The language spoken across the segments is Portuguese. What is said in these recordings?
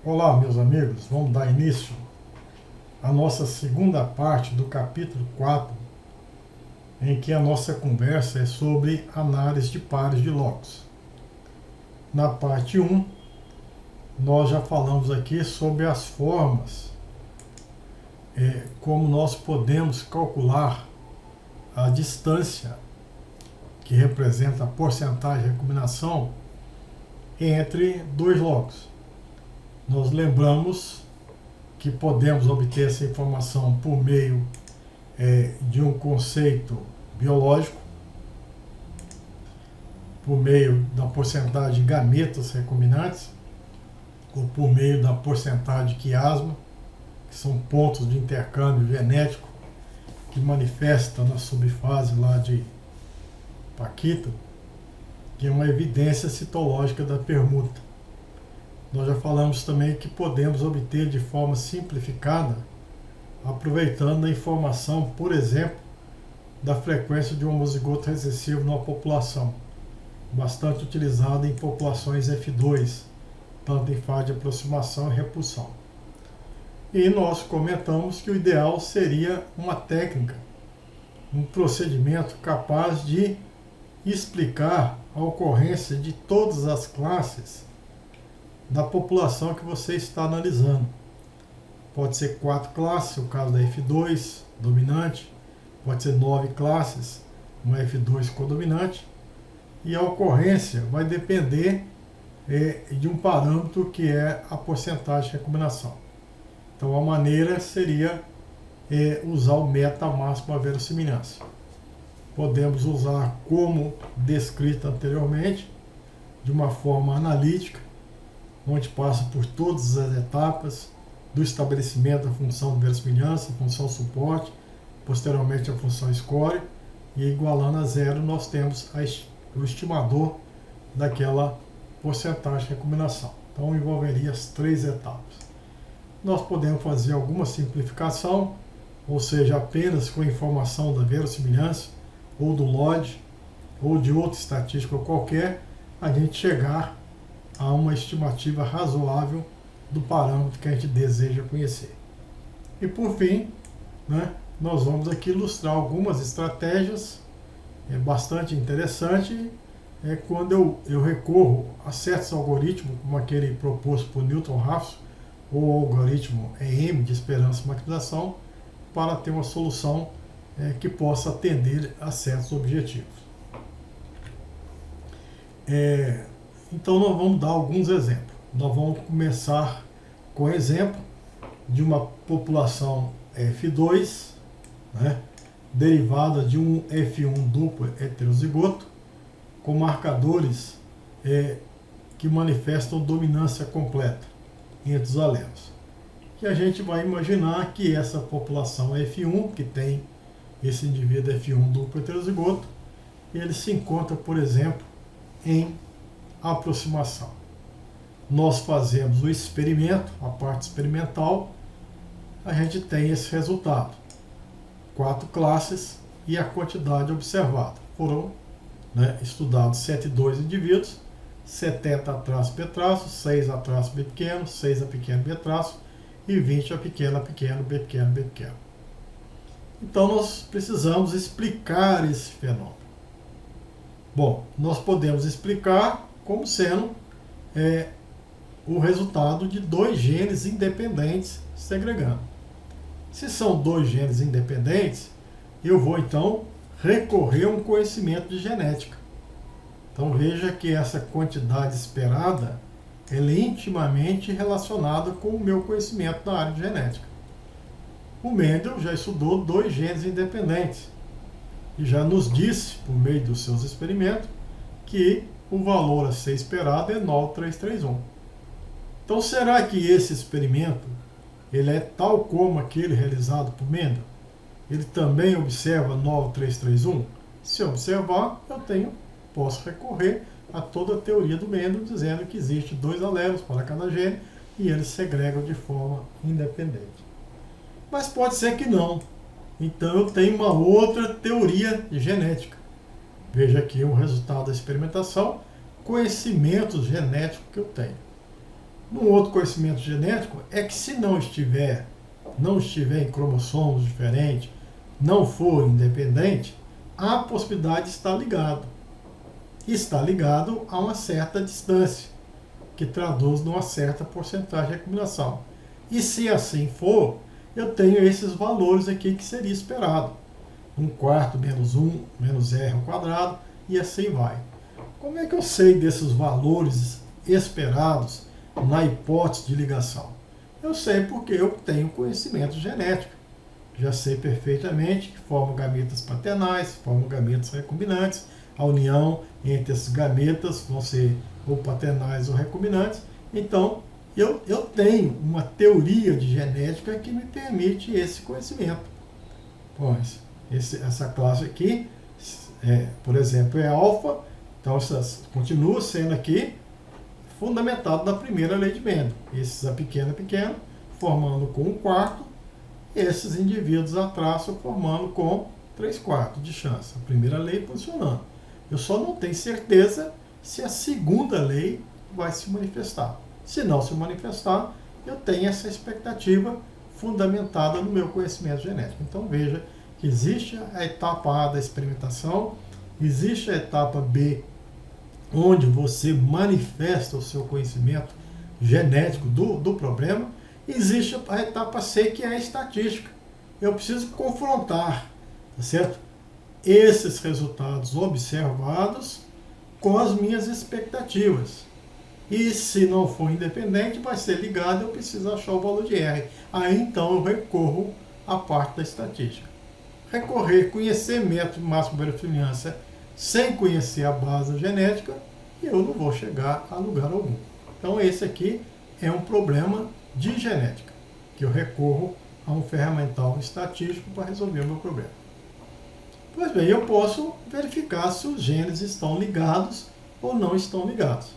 Olá, meus amigos, vamos dar início à nossa segunda parte do capítulo 4, em que a nossa conversa é sobre análise de pares de locos. Na parte 1, nós já falamos aqui sobre as formas como nós podemos calcular a distância, que representa a porcentagem de recombinação, entre dois locos. Nós lembramos que podemos obter essa informação por meio de um conceito biológico, por meio da porcentagem de gametas recombinantes, ou por meio da porcentagem de quiasma, que são pontos de intercâmbio genético que manifesta na subfase lá de Paquita, que é uma evidência citológica da permuta. Nós já falamos também que podemos obter de forma simplificada, aproveitando a informação, por exemplo, da frequência de um homozigoto recessivo numa população, bastante utilizada em populações F2, tanto em fase de aproximação e repulsão. E nós comentamos que o ideal seria uma técnica, um procedimento capaz de explicar a ocorrência de todas as classes da população que você está analisando. Pode ser 4 classes, o caso da F2 dominante, pode ser 9 classes, uma F2 codominante, e a ocorrência vai depender de um parâmetro que é a porcentagem de recombinação. Então a maneira seria usar o meta máximo a verossimilhança. Podemos usar como descrito anteriormente, de uma forma analítica, onde passa por todas as etapas do estabelecimento da função de verossimilhança, função suporte, posteriormente a função score, e igualando a zero nós temos o estimador daquela porcentagem de recombinação. Então envolveria as 3 etapas. Nós podemos fazer alguma simplificação, ou seja, apenas com a informação da verossimilhança, ou do LOD, ou de outra estatística qualquer, a gente chegar a uma estimativa razoável do parâmetro que a gente deseja conhecer. E por fim, nós vamos aqui ilustrar algumas estratégias bastante interessantes quando eu recorro a certos algoritmos, como aquele proposto por Newton Raphson, ou o algoritmo EM de esperança e maximização, para ter uma solução que possa atender a certos objetivos. Então nós vamos dar alguns exemplos. Nós vamos começar com o exemplo de uma população F2, derivada de um F1 duplo heterozigoto, com marcadores que manifestam dominância completa entre os alelos. E a gente vai imaginar que essa população F1, que tem esse indivíduo F1 duplo heterozigoto, ele se encontra, por exemplo, em aproximação. Nós fazemos o experimento, a parte experimental, a gente tem esse resultado. 4 classes e a quantidade observada. Foram estudados 102 indivíduos, 70 a traço B traço, 6 a traço B pequeno, 6 a pequeno B traço e 20 a pequeno B pequeno B pequeno. Então nós precisamos explicar esse fenômeno. Bom, nós podemos explicar como sendo o resultado de 2 genes independentes segregando. Se são 2 genes independentes, eu vou então recorrer a um conhecimento de genética. Então veja que essa quantidade esperada ela é intimamente relacionada com o meu conhecimento da área de genética. O Mendel já estudou 2 genes independentes e já nos disse, por meio dos seus experimentos, que o valor a ser esperado é 9331. Então será que esse experimento ele é tal como aquele realizado por Mendel? Ele também observa 9331? Se observar, posso recorrer a toda a teoria do Mendel, dizendo que existe 2 alelos para cada gene e eles segregam de forma independente. Mas pode ser que não. Então eu tenho uma outra teoria genética. Veja aqui o resultado da experimentação, conhecimentos genéticos que eu tenho. Um outro conhecimento genético é que se não estiver em cromossomos diferentes, não for independente, a possibilidade de estar ligado. Está ligado a uma certa distância, que traduz numa certa porcentagem de recombinação. E se assim for, eu tenho esses valores aqui que seria esperado. 1/4 menos 1 menos r ao quadrado, e assim vai. Como é que eu sei desses valores esperados na hipótese de ligação? Eu sei porque eu tenho conhecimento genético. Já sei perfeitamente que formam gametas paternais, formam gametas recombinantes. A união entre esses gametas vão ser ou paternais ou recombinantes. Então, eu tenho uma teoria de genética que me permite esse conhecimento. Pois, essa classe aqui, por exemplo, é alfa, então continua sendo aqui fundamentado na primeira lei de Mendel. Esses a pequena, formando com 1/4, esses indivíduos a traço formando com 3/4 de chance. A primeira lei funcionando. Eu só não tenho certeza se a segunda lei vai se manifestar. Se não se manifestar, eu tenho essa expectativa fundamentada no meu conhecimento genético. Então veja que existe a etapa A da experimentação, existe a etapa B, onde você manifesta o seu conhecimento genético do problema, existe a etapa C, que é a estatística. Eu preciso confrontar, tá certo? Esses resultados observados com as minhas expectativas. E se não for independente, vai ser ligado, eu preciso achar o valor de R. Aí então eu recorro à parte da estatística. Conhecer método máximo de verossimilhança sem conhecer a base genética, eu não vou chegar a lugar algum. Então esse aqui é um problema de genética, que eu recorro a um ferramental estatístico para resolver o meu problema. Pois bem, eu posso verificar se os genes estão ligados ou não estão ligados.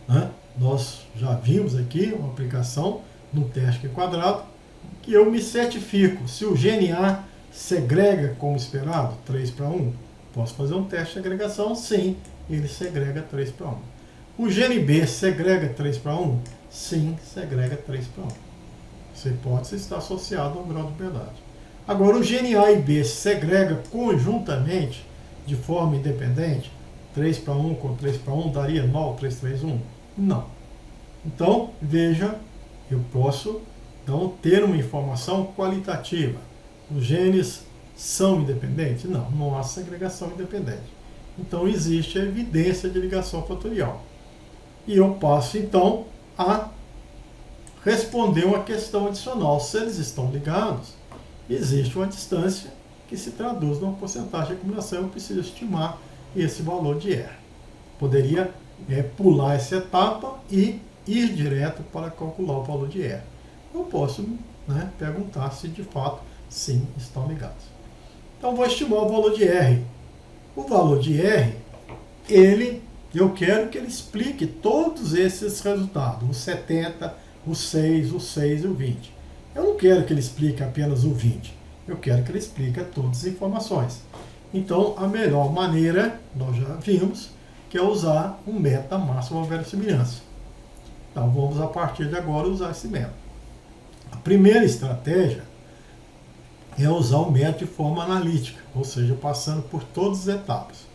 Né? Nós já vimos aqui uma aplicação no teste quadrado, que eu me certifico se o gene A segrega como esperado, 3/1. Posso fazer um teste de agregação? Sim, ele segrega 3/1. O gene B segrega 3/1? Sim, segrega 3/1. Essa hipótese está associada ao grau de verdade. Agora, o gene A e B segrega conjuntamente, de forma independente, 3/1 com 3/1 daria 9, 3, 3, 1? Não. Então, veja, eu posso então ter uma informação qualitativa. Os genes são independentes? Não, não há segregação independente. Então, existe a evidência de ligação fatorial. E eu passo, então, a responder uma questão adicional. Se eles estão ligados, existe uma distância que se traduz numa porcentagem de recombinação. Eu preciso estimar esse valor de R. Poderia pular essa etapa e ir direto para calcular o valor de R. Eu posso perguntar se de fato sim estão ligados. Então vou estimar o valor de R. O valor de R, eu quero que ele explique todos esses resultados, o 70, o 6, o 6 e o 20. Eu não quero que ele explique apenas o 20, eu quero que ele explique todas as informações. Então a melhor maneira, nós já vimos, que é usar um método máximo de verossimilhança. Então vamos a partir de agora usar esse método. A primeira estratégia é usar o método de forma analítica, ou seja, passando por todas as etapas.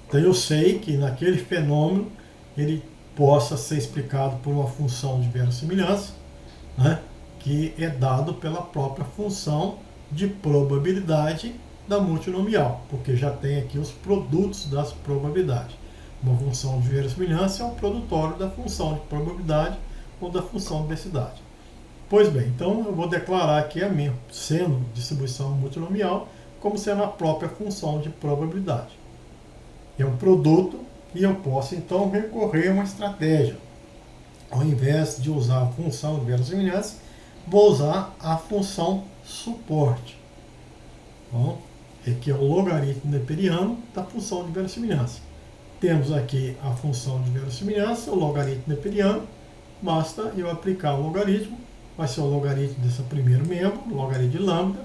Então eu sei que naquele fenômeno ele possa ser explicado por uma função de verossimilhança, que é dado pela própria função de probabilidade da multinomial, porque já tem aqui os produtos das probabilidades. Uma função de verossimilhança é o produtório da função de probabilidade ou da função de densidade. Pois bem, então eu vou declarar aqui a minha seno distribuição multinomial como sendo a própria função de probabilidade. É um produto e eu posso então recorrer a uma estratégia. Ao invés de usar a função de verossimilhança, vou usar a função suporte. Bom, aqui é o logaritmo neperiano da função de verossimilhança. Temos aqui a função de verossimilhança, o logaritmo neperiano. Basta eu aplicar o logaritmo. Vai ser o logaritmo desse primeiro membro, o logaritmo de lambda,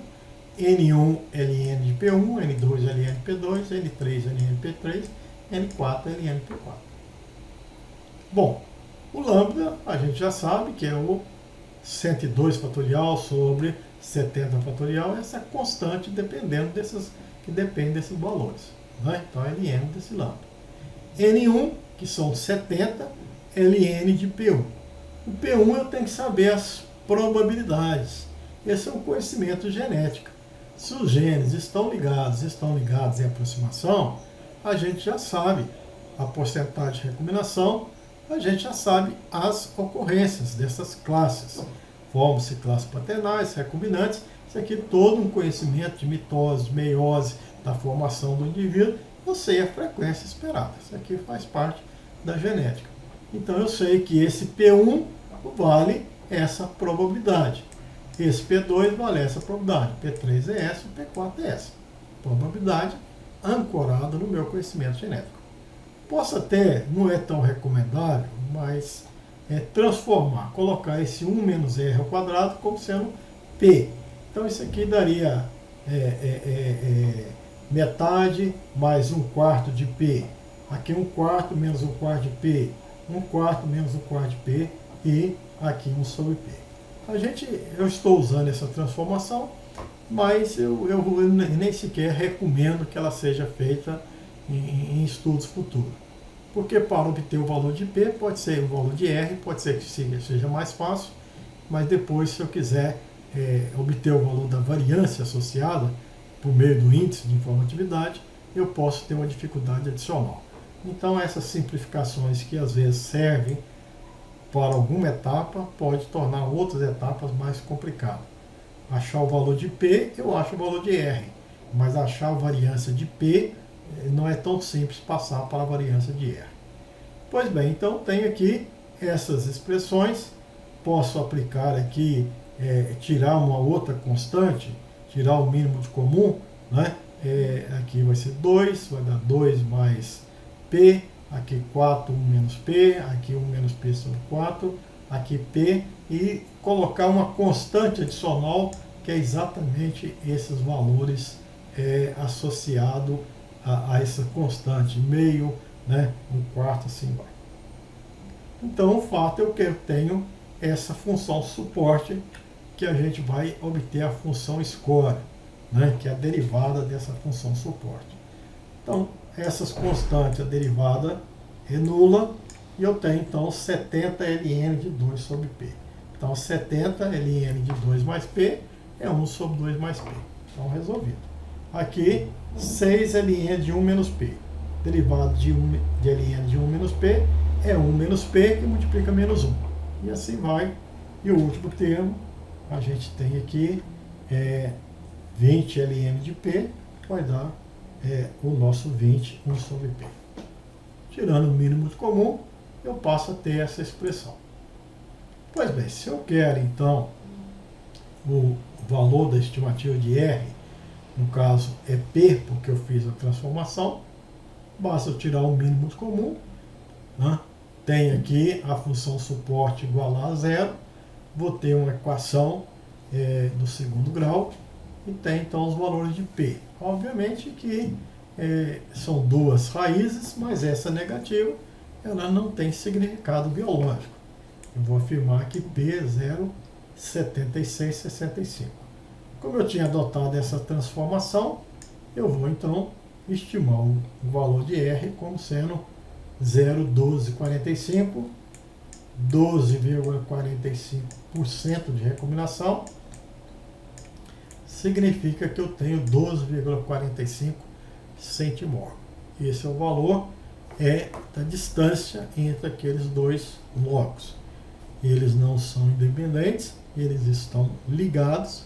N1 ln de P1, N2 ln de P2, N3 ln de P3, N4 ln de P4. Bom, O lambda, a gente já sabe que é o 102 fatorial sobre 70 fatorial, essa constante que depende desses valores. Né? Então, Ln desse lambda. N1, que são 70, Ln de P1. O P1 eu tenho que saber as probabilidades. Esse é um conhecimento genético. Se os genes estão ligados em aproximação, a gente já sabe a porcentagem de recombinação, a gente já sabe as ocorrências dessas classes. Formam-se classes paternais, recombinantes, isso aqui é todo um conhecimento de mitose, de meiose, da formação do indivíduo, eu sei a frequência esperada. Isso aqui faz parte da genética. Então eu sei que esse P1 vale essa probabilidade. Esse P2 vale essa probabilidade. P3 é essa, P4 é essa. Probabilidade ancorada no meu conhecimento genético. Posso até, não é tão recomendável, mas transformar, colocar esse 1 menos R ao quadrado como sendo P. Então isso aqui daria metade mais 1/4 de P. Aqui 1/4 menos 1/4 de P. 1/4 menos 1/4 de P. E aqui 1 sobre P. Eu estou usando essa transformação, mas eu nem sequer recomendo que ela seja feita em estudos futuros. Porque para obter o valor de P, pode ser o valor de R, pode ser que seja mais fácil, mas depois, se eu quiser obter o valor da variância associada, por meio do índice de informatividade, eu posso ter uma dificuldade adicional. Então, essas simplificações que às vezes servem para alguma etapa, pode tornar outras etapas mais complicadas. Achar o valor de P, eu acho o valor de R, mas achar a variância de P não é tão simples passar para a variância de R. Pois bem, então tenho aqui essas expressões, posso aplicar aqui, tirar uma outra constante, tirar o mínimo de comum, né? Aqui vai ser 2, vai dar 2 mais P, aqui 4, 1 menos P, aqui 1 menos P sobre 4, aqui P, e colocar uma constante adicional, que é exatamente esses valores associados a essa constante, meio, né, 1/4, assim vai. Então, o fato é que eu tenho essa função suporte, que a gente vai obter a função score, né, que é a derivada dessa função suporte. Então, essas constantes, a derivada é nula, e eu tenho, então, 70 ln de 2 sobre P. Então, 70 ln de 2 mais P é 1 sobre 2 mais P. Então, resolvido. Aqui, 6 ln de 1 menos P. Derivado de ln de 1 menos P é 1 menos P, que multiplica menos 1. E assim vai. E o último termo, a gente tem aqui 20 ln de P, vai dar o nosso 20, 1 sobre P. Tirando o mínimo de comum, eu passo a ter essa expressão. Pois bem, se eu quero, então, o valor da estimativa de R, no caso é P, porque eu fiz a transformação, basta eu tirar o mínimo de comum, né? Tem aqui a função suporte igual a zero, vou ter uma equação do segundo grau, e tem então os valores de P. Obviamente que são duas raízes, mas essa negativa ela não tem significado biológico. Eu vou afirmar que P é 0,7665. Como eu tinha adotado essa transformação, eu vou então estimar o valor de R como sendo 0,1245, 12,45% de recombinação, significa que eu tenho 12,45 centimorgos. Esse é o valor da distância entre aqueles dois blocos. Eles não são independentes, eles estão ligados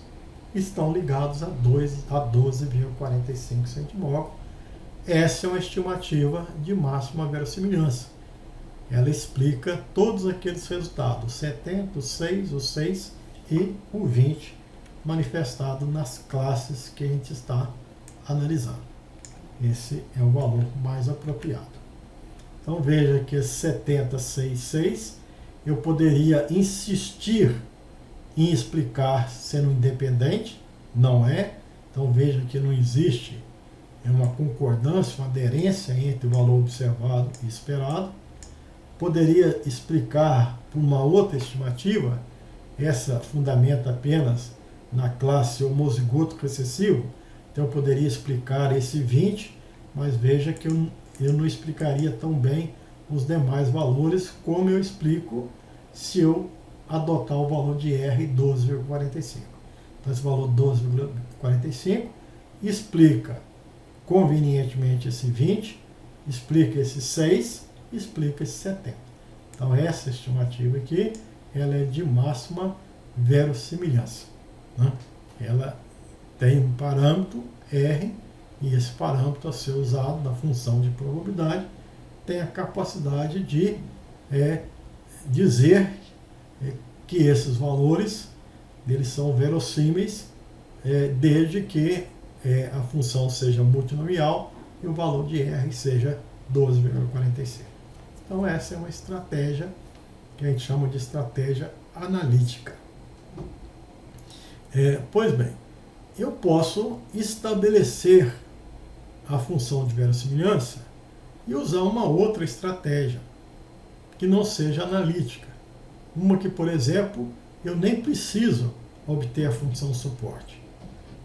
a 12,45 centimorgos. Essa é uma estimativa de máxima verossimilhança. Ela explica todos aqueles resultados, o 70, o 6, o 6 e o 20, manifestado nas classes que a gente está analisando. Esse é o valor mais apropriado. Então veja que esse 70, 6, 6, eu poderia insistir em explicar sendo independente, não é. Então veja que não existe uma concordância, uma aderência entre o valor observado e esperado. poderia explicar por uma outra estimativa, essa fundamenta apenas na classe homozigoto recessivo, então eu poderia explicar esse 20, mas veja que eu não explicaria tão bem os demais valores como eu explico se eu adotar o valor de R 12,45. Então esse valor 12,45 explica convenientemente esse 20, explica esse 6, explica esse 70. Então essa estimativa aqui, ela é de máxima verossimilhança, né? Ela tem um parâmetro R, e esse parâmetro a ser usado na função de probabilidade tem a capacidade de dizer que esses valores eles são verossímeis desde que a função seja multinomial e o valor de R seja 12,45. Então essa é uma estratégia que a gente chama de estratégia analítica. Pois bem, eu posso estabelecer a função de verossimilhança e usar uma outra estratégia que não seja analítica. Uma que, por exemplo, eu nem preciso obter a função suporte.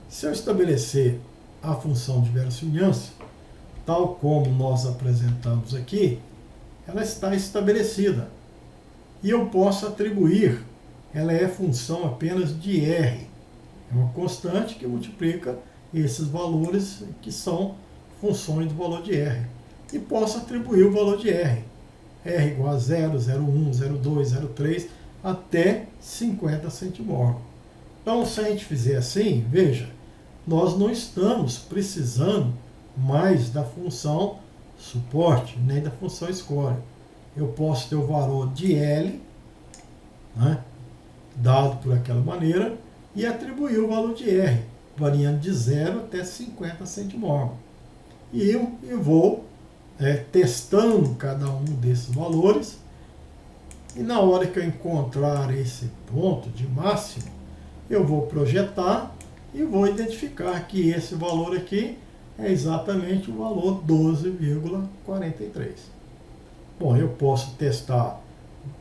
Se eu estabelecer a função de verossimilhança, tal como nós apresentamos aqui, ela está estabelecida. E eu posso atribuir, ela é função apenas de R. É uma constante que multiplica esses valores que são funções do valor de R. E posso atribuir o valor de R. R igual a 0, 0,1, 0,2, 0,3, até 50 centimorgão. Então, se a gente fizer assim, veja, nós não estamos precisando mais da função suporte, nem da função score. Eu posso ter o valor de L, né, dado por aquela maneira, e atribuir o valor de R, variando de 0 até 50 centimorgão. E eu vou testando cada um desses valores, e na hora que eu encontrar esse ponto de máximo, eu vou projetar e vou identificar que esse valor aqui é exatamente o valor 12,43. Bom, eu posso testar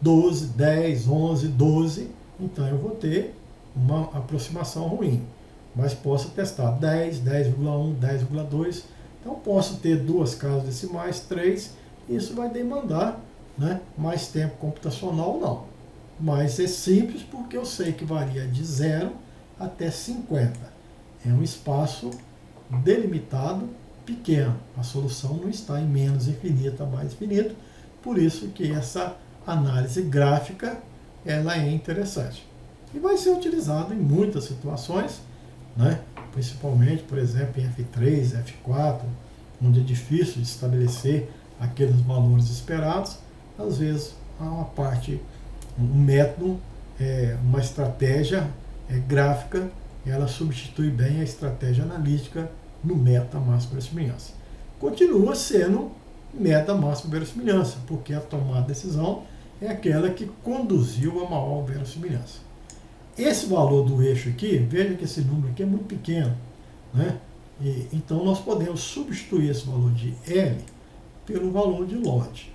12, 10, 11, 12, então eu vou ter uma aproximação ruim. Mas posso testar 10, 10,1, 10,2. Então posso ter duas casas decimais, 3, e isso vai demandar, né, mais tempo computacional ou não. Mas é simples porque eu sei que varia de 0 até 50. É um espaço delimitado, pequeno. A solução não está em menos infinita, mais infinito. Por isso que essa análise gráfica ela é interessante. E vai ser utilizado em muitas situações, né? Principalmente, por exemplo, em F3, F4, onde é difícil de estabelecer aqueles valores esperados. Às vezes, há uma parte, um método, uma estratégia gráfica, ela substitui bem a estratégia analítica no método da máxima verossimilhança. Continua sendo método da máxima verossimilhança, porque a tomada de decisão é aquela que conduziu a maior verossimilhança. Esse valor do eixo aqui, veja que esse número aqui é muito pequeno, né? Então nós podemos substituir esse valor de L pelo valor de LOD,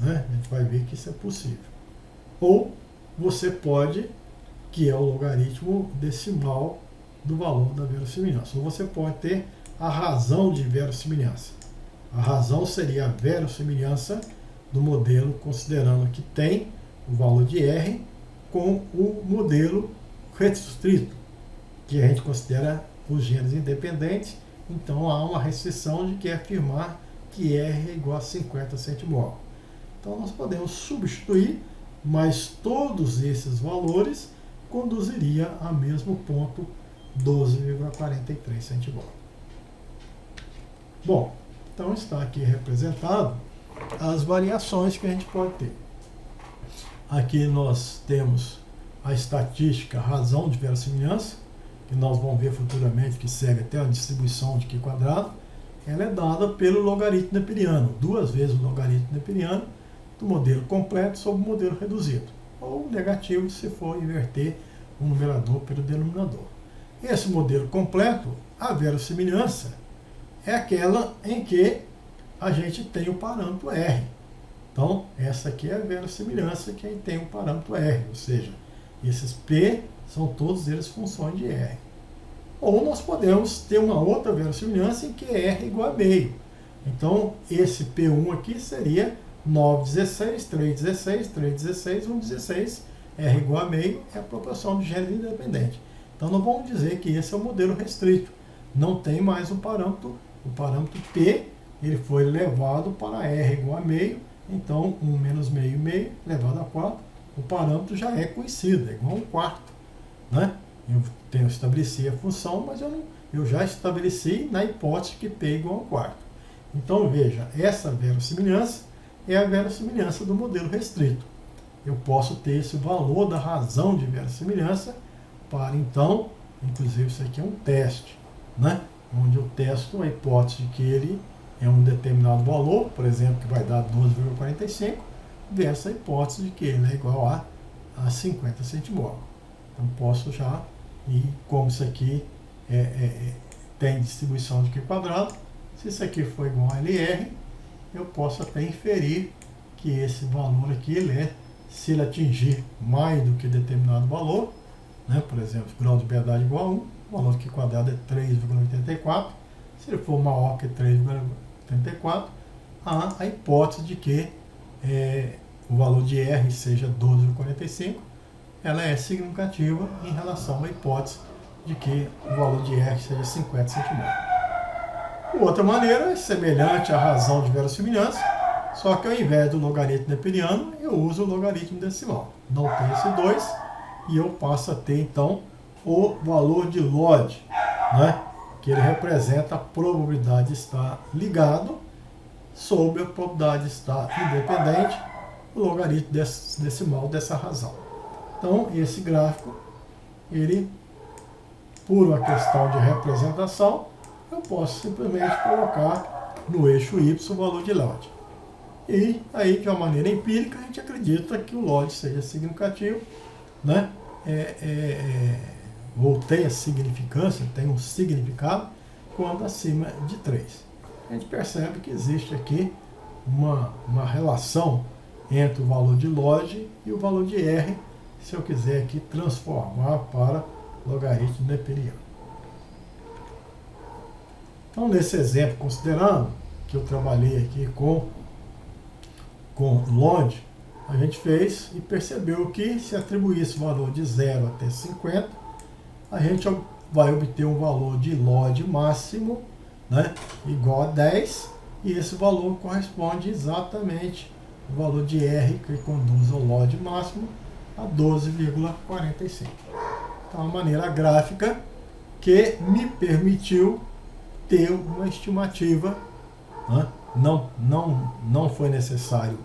né? A gente vai ver que isso é possível. Ou você pode, que é o logaritmo decimal do valor da verossimilhança. Ou você pode ter a razão de verossimilhança. A razão seria a verossimilhança do modelo, considerando que tem o valor de R com o modelo restrito, que a gente considera os gêneros independentes. Então há uma restrição de que afirmar que R é igual a 50 centimorgão. Então nós podemos substituir, mas todos esses valores conduziriam ao mesmo ponto 12,43 centimorgão. Bom, então está aqui representado as variações que a gente pode ter. Aqui nós temos a estatística, a razão de verossimilhança, que nós vamos ver futuramente, que segue até a distribuição de Q quadrado. Ela é dada pelo logaritmo neperiano, duas vezes o logaritmo neperiano do modelo completo sobre o modelo reduzido, ou negativo se for inverter o numerador pelo denominador. Esse modelo completo, a verossimilhança, é aquela em que a gente tem o parâmetro R. Então, essa aqui é a verossimilhança que aí tem o parâmetro R, ou seja, esses P são todos eles funções de R. Ou nós podemos ter uma outra verossimilhança em que R é igual a meio. Então, esse P1 aqui seria 9,16, 3,16, 3,16, 1,16, R igual a meio, é a proporção de gênero independente. Então, nós vamos dizer que esse é o modelo restrito. Não tem mais o parâmetro P, ele foi levado para R igual a meio, então 1 menos meio, meio, elevado a 4, o parâmetro já é conhecido, é igual a 1/4, né? Eu estabeleci a função, mas eu já estabeleci na hipótese que P é igual a 1/4. Então, veja, essa verossimilhança é a verossimilhança do modelo restrito. Eu posso ter esse valor da razão de verossimilhança para, então, inclusive isso aqui é um teste, né? Onde eu testo a hipótese de que ele é um determinado valor, por exemplo, que vai dar 12,45, versus a hipótese de que ele é igual a 50 centimol. Então, posso já, e como isso aqui tem distribuição de Q quadrado, se isso aqui for igual a LR, eu posso até inferir que esse valor aqui, se ele atingir mais do que determinado valor, né, por exemplo, grau de liberdade igual a 1, o valor de Q quadrado é 3,84, se ele for maior que 3,84, há a hipótese de que o valor de R seja 12,45, ela é significativa em relação à hipótese de que o valor de R seja 50 centimol. Outra maneira é semelhante à razão de verossimilhança, só que ao invés do logaritmo neperiano, eu uso o logaritmo decimal. Não tem esse 2 e eu passo a ter, então, o valor de LOD, né? Que ele representa a probabilidade de estar ligado sobre a probabilidade de estar independente, o logaritmo decimal dessa razão. Então, esse gráfico, ele, por uma questão de representação, eu posso simplesmente colocar no eixo Y o valor de LOD. E aí, de uma maneira empírica, a gente acredita que o LOD seja significativo, né? Ou tenha significância, tem um significado, quando acima de 3. A gente percebe que existe aqui uma relação entre o valor de LOD e o valor de R, se eu quiser aqui transformar para logaritmo neperiano. Então, nesse exemplo, considerando que eu trabalhei aqui com LOD, a gente fez e percebeu que se atribuísse o valor de 0 até 50, a gente vai obter um valor de LOD máximo, né, igual a 10, e esse valor corresponde exatamente ao valor de R que conduz ao LOD máximo a 12,45. Então, a maneira gráfica que me permitiu ter uma estimativa, né? Não foi necessário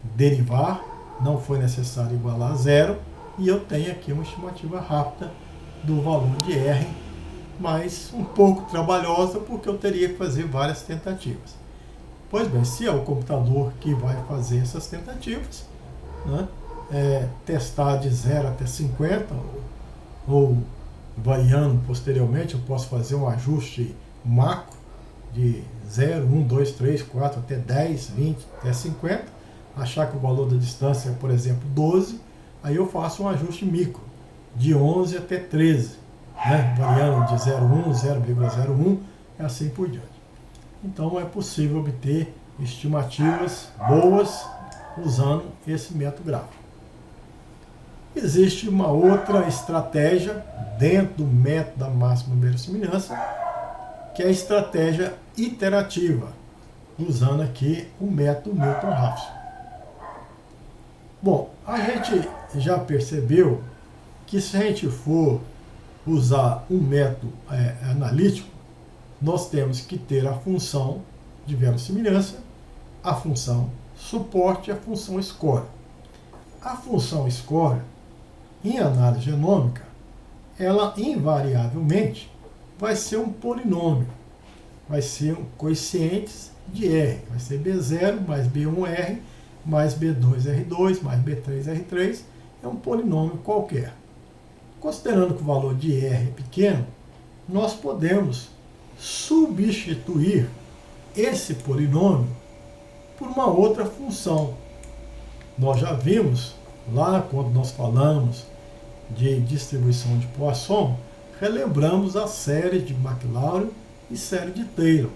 derivar, não foi necessário igualar a 0, e eu tenho aqui uma estimativa rápida do valor de R, mas um pouco trabalhosa, porque eu teria que fazer várias tentativas. Pois bem, se é o computador que vai fazer essas tentativas, né, testar de 0 até 50, ou variando posteriormente, eu posso fazer um ajuste macro de 0, 1, 2, 3, 4, até 10, 20, até 50, achar que o valor da distância é, por exemplo, 12, aí eu faço um ajuste micro, de 11 até 13, né? Variando de 0,1, 0,01 e assim por diante. Então é possível obter estimativas boas usando esse método gráfico. Existe uma outra estratégia dentro do método da máxima verossimilhança, que é a estratégia iterativa, usando aqui o método Newton-Raphson. Bom, a gente já percebeu que se a gente for usar um método analítico, nós temos que ter a função de verossimilhança, a função suporte e a função score. A função score, em análise genômica, ela invariavelmente vai ser um polinômio, vai ser um coeficientes de R, vai ser B0 mais B1R mais B2R2 mais B3R3, é um polinômio qualquer. Considerando que o valor de R é pequeno, nós podemos substituir esse polinômio por uma outra função, Nós já vimos lá quando nós falamos de distribuição de Poisson, relembramos a série de Maclaurin e série de Taylor,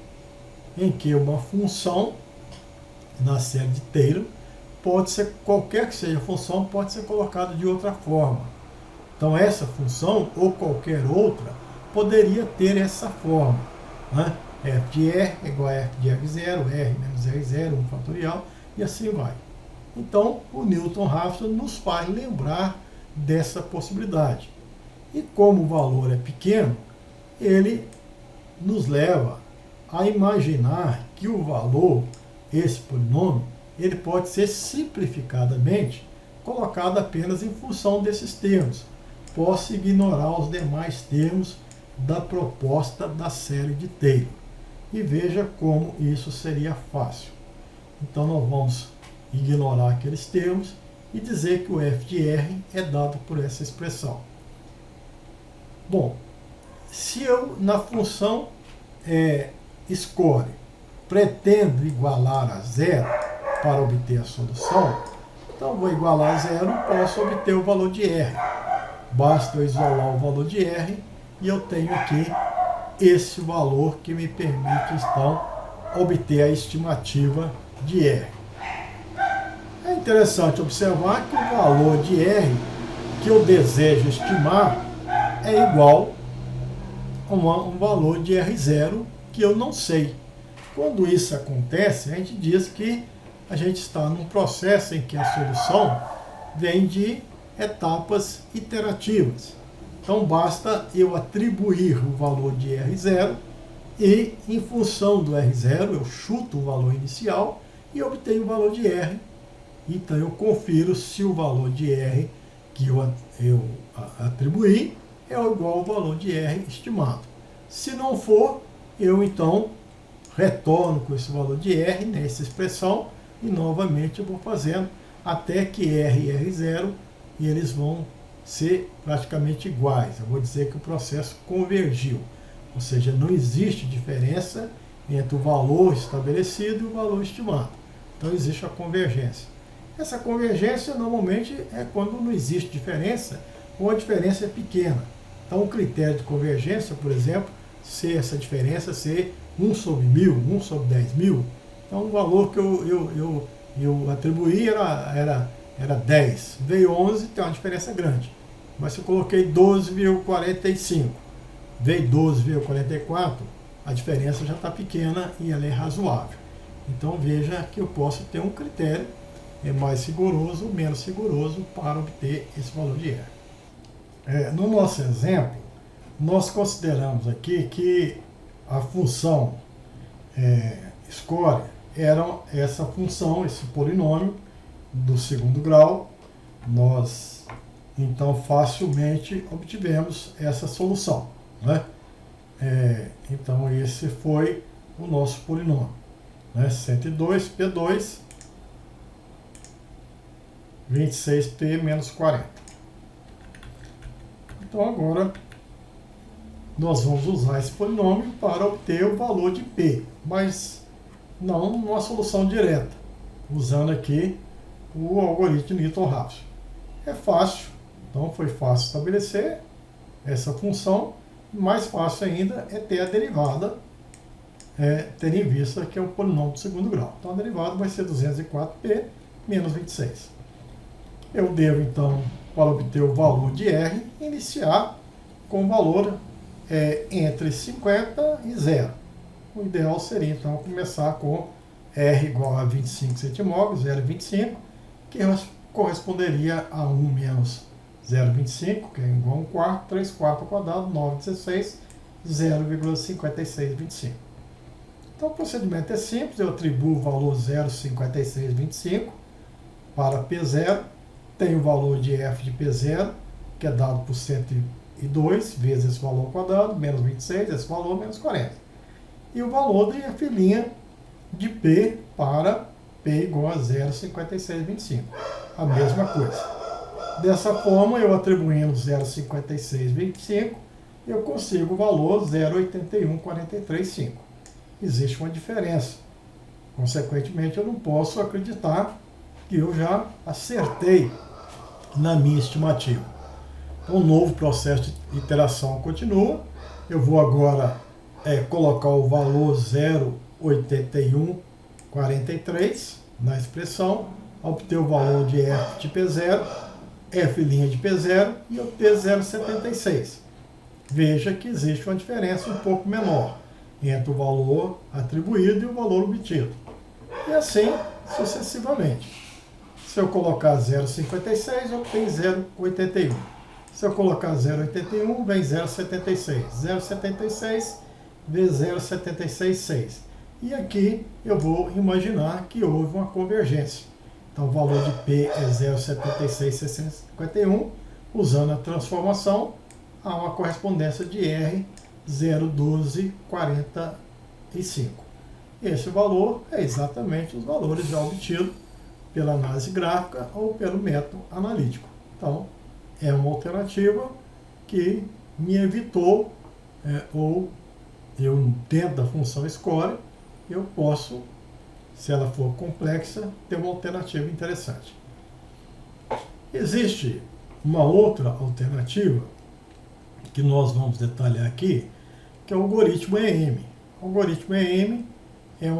em que uma função na série de Taylor pode ser, qualquer que seja a função, pode ser colocada de outra forma. Então essa função ou qualquer outra poderia ter essa forma, né? F de R é igual a F de R0, R menos R0, 1 fatorial, e assim vai. Então o Newton-Raphson nos faz lembrar dessa possibilidade. E como o valor é pequeno, ele nos leva a imaginar que o valor, esse polinômio, ele pode ser simplificadamente colocado apenas em função desses termos. Posso ignorar os demais termos da proposta da série de Taylor. E veja como isso seria fácil. Então nós vamos ignorar aqueles termos e dizer que o f de r é dado por essa expressão. Bom, se eu na função score pretendo igualar a zero para obter a solução, então vou igualar a zero e posso obter o valor de r. Basta eu isolar o valor de r e eu tenho aqui esse valor que me permite então obter a estimativa de r. É interessante observar que o valor de r que eu desejo estimar é igual a um valor de R0 que eu não sei. Quando isso acontece, a gente diz que a gente está num processo em que a solução vem de etapas iterativas. Então basta eu atribuir o valor de R0 e, em função do R0, eu chuto o valor inicial e obtenho o valor de R. Então eu confiro se o valor de R que eu atribuí é igual ao valor de R estimado. Se não for, eu então retorno com esse valor de R nessa expressão e novamente eu vou fazendo até que R e R0 e eles vão ser praticamente iguais. Eu vou dizer que o processo convergiu, ou seja, não existe diferença entre o valor estabelecido e o valor estimado. Então existe a convergência. Essa convergência normalmente é quando não existe diferença ou a diferença é pequena. Então o critério de convergência, por exemplo, se essa diferença ser 1 sobre 1000, 1 sobre 10.000, então o valor que eu atribuí era 10, veio 11, tem uma diferença grande. Mas se eu coloquei 12,45, veio 12,44, a diferença já está pequena e ela é razoável. Então veja que eu posso ter um critério mais rigoroso ou menos rigoroso para obter esse valor de R. No nosso exemplo, nós consideramos aqui que a função score era essa função, esse polinômio do segundo grau. Nós então facilmente obtivemos essa solução, né? Então esse foi o nosso polinômio, né? 102p2 26p menos 40. Então agora nós vamos usar esse polinômio para obter o valor de p, mas não numa solução direta, usando aqui o algoritmo de Newton-Raphson. É fácil, então foi fácil estabelecer essa função. Mais fácil ainda é ter a derivada, tendo em vista que é um polinômio do segundo grau. Então a derivada vai ser 204p menos 26. Eu devo então, para obter o valor de R, iniciar com o valor entre 50 e 0. O ideal seria então começar com R igual a 25 centimol, 0,25, que corresponderia a 1 menos 0,25, que é igual a 1 quarto, 3 quartos ao quadrado, 9,16, 0,5625. Então o procedimento é simples, eu atribuo o valor 0,5625 para P0, tenho o valor de f de P0, que é dado por 102 vezes esse valor ao quadrado, menos 26, esse valor, menos 40. E o valor de f' de P para P igual a 0,5625. A mesma coisa. Dessa forma, eu atribuindo 0,5625, eu consigo o valor 0,81435. Existe uma diferença. Consequentemente, eu não posso acreditar que eu já acertei na minha estimativa. Então, o novo processo de iteração continua. Eu vou agora colocar o valor 0,8143 na expressão, obter o valor de f de P0, f' de P0 e obter 0,76. Veja que existe uma diferença um pouco menor entre o valor atribuído e o valor obtido. E assim sucessivamente. Se eu colocar 0,56, obtém 0,81. Se eu colocar 0,81, vem 0,76. 0,76 vezes 0,766. E aqui eu vou imaginar que houve uma convergência. Então o valor de P é 0,76651. Usando a transformação, há uma correspondência de R 0,1245. Esse valor é exatamente os valores já obtidos pela análise gráfica ou pelo método analítico. Então, é uma alternativa que me evitou, ou eu, dentro da função score, eu posso, se ela for complexa, ter uma alternativa interessante. Existe uma outra alternativa que nós vamos detalhar aqui, que é o algoritmo EM. O algoritmo EM é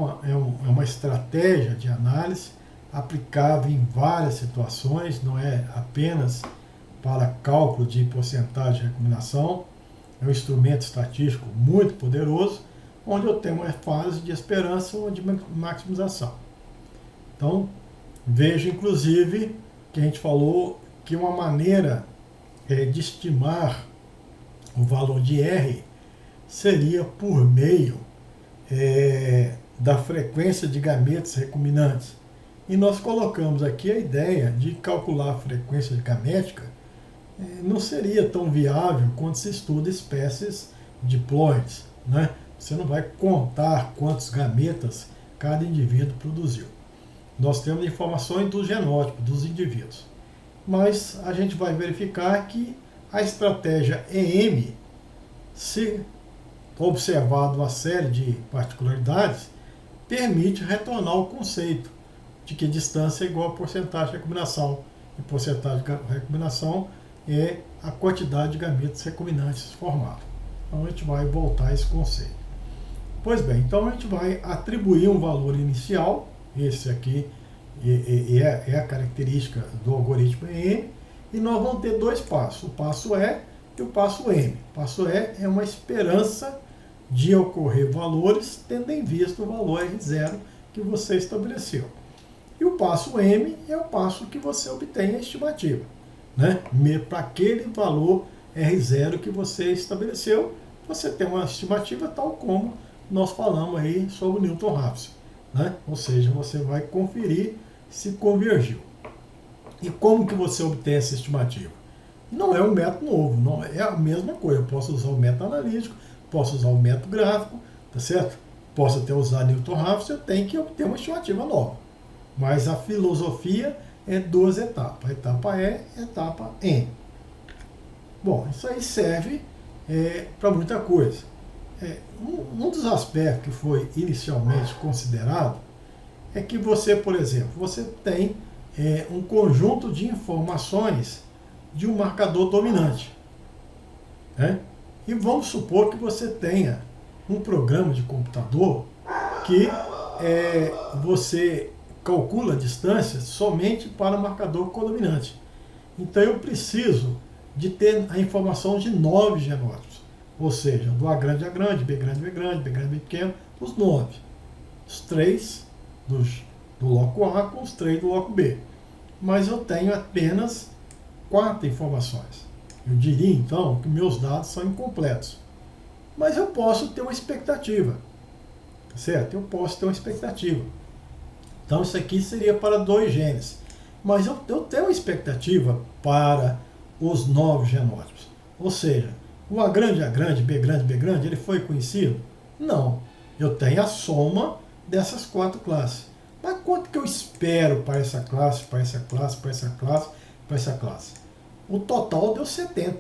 uma estratégia de análise aplicável em várias situações, não é apenas para cálculo de porcentagem de recombinação. É um instrumento estatístico muito poderoso, onde eu tenho uma fase de esperança ou de maximização. Então, veja inclusive que a gente falou que uma maneira de estimar o valor de R seria por meio da frequência de gametas recombinantes. E nós colocamos aqui a ideia de calcular a frequência gamética não seria tão viável quando se estuda espécies diploides, né? Você não vai contar quantos gametas cada indivíduo produziu. Nós temos informações do genótipo dos indivíduos. Mas a gente vai verificar que a estratégia EM, se observado uma série de particularidades, permite retornar ao conceito de que distância é igual a porcentagem de recombinação. E porcentagem de recombinação é a quantidade de gametas recombinantes formados. Então a gente vai voltar a esse conceito. Pois bem, então a gente vai atribuir um valor inicial, esse aqui é a característica do algoritmo EM, e nós vamos ter dois passos, o passo E e o passo M. O passo E é uma esperança de ocorrer valores tendo em vista o valor R0 que você estabeleceu. E o passo M é o passo que você obtém a estimativa, né? Para aquele valor R0 que você estabeleceu, você tem uma estimativa tal como nós falamos aí sobre o Newton-Raphson, né? Ou seja, você vai conferir se convergiu. E como que você obtém essa estimativa? Não é um método novo, não é a mesma coisa. Eu posso usar o método analítico, posso usar o método gráfico, tá certo? Posso até usar Newton-Raphson, eu tenho que obter uma estimativa nova. Mas a filosofia é duas etapas, a etapa E e a etapa M. Bom, isso aí serve para muita coisa. Um dos aspectos que foi inicialmente considerado é que você, por exemplo, você tem um conjunto de informações de um marcador dominante, né? E vamos supor que você tenha um programa de computador que você calcula a distância somente para o marcador codominante. Então eu preciso de ter a informação de 9 genótipos, ou seja, do A grande a grande, B grande B grande, B grande B pequeno, os 9. Os 3 do bloco A com os 3 do bloco B. Mas eu tenho apenas 4 informações. Eu diria então que meus dados são incompletos. Mas eu posso ter uma expectativa, certo? Eu posso ter uma expectativa. Então isso aqui seria para 2 genes. Mas eu tenho uma expectativa para os 9 genótipos. Ou seja, o A grande, B grande, ele foi conhecido? Não. Eu tenho a soma dessas 4 classes. Mas quanto que eu espero para essa classe, para essa classe, para essa classe, para essa classe? O total deu 70.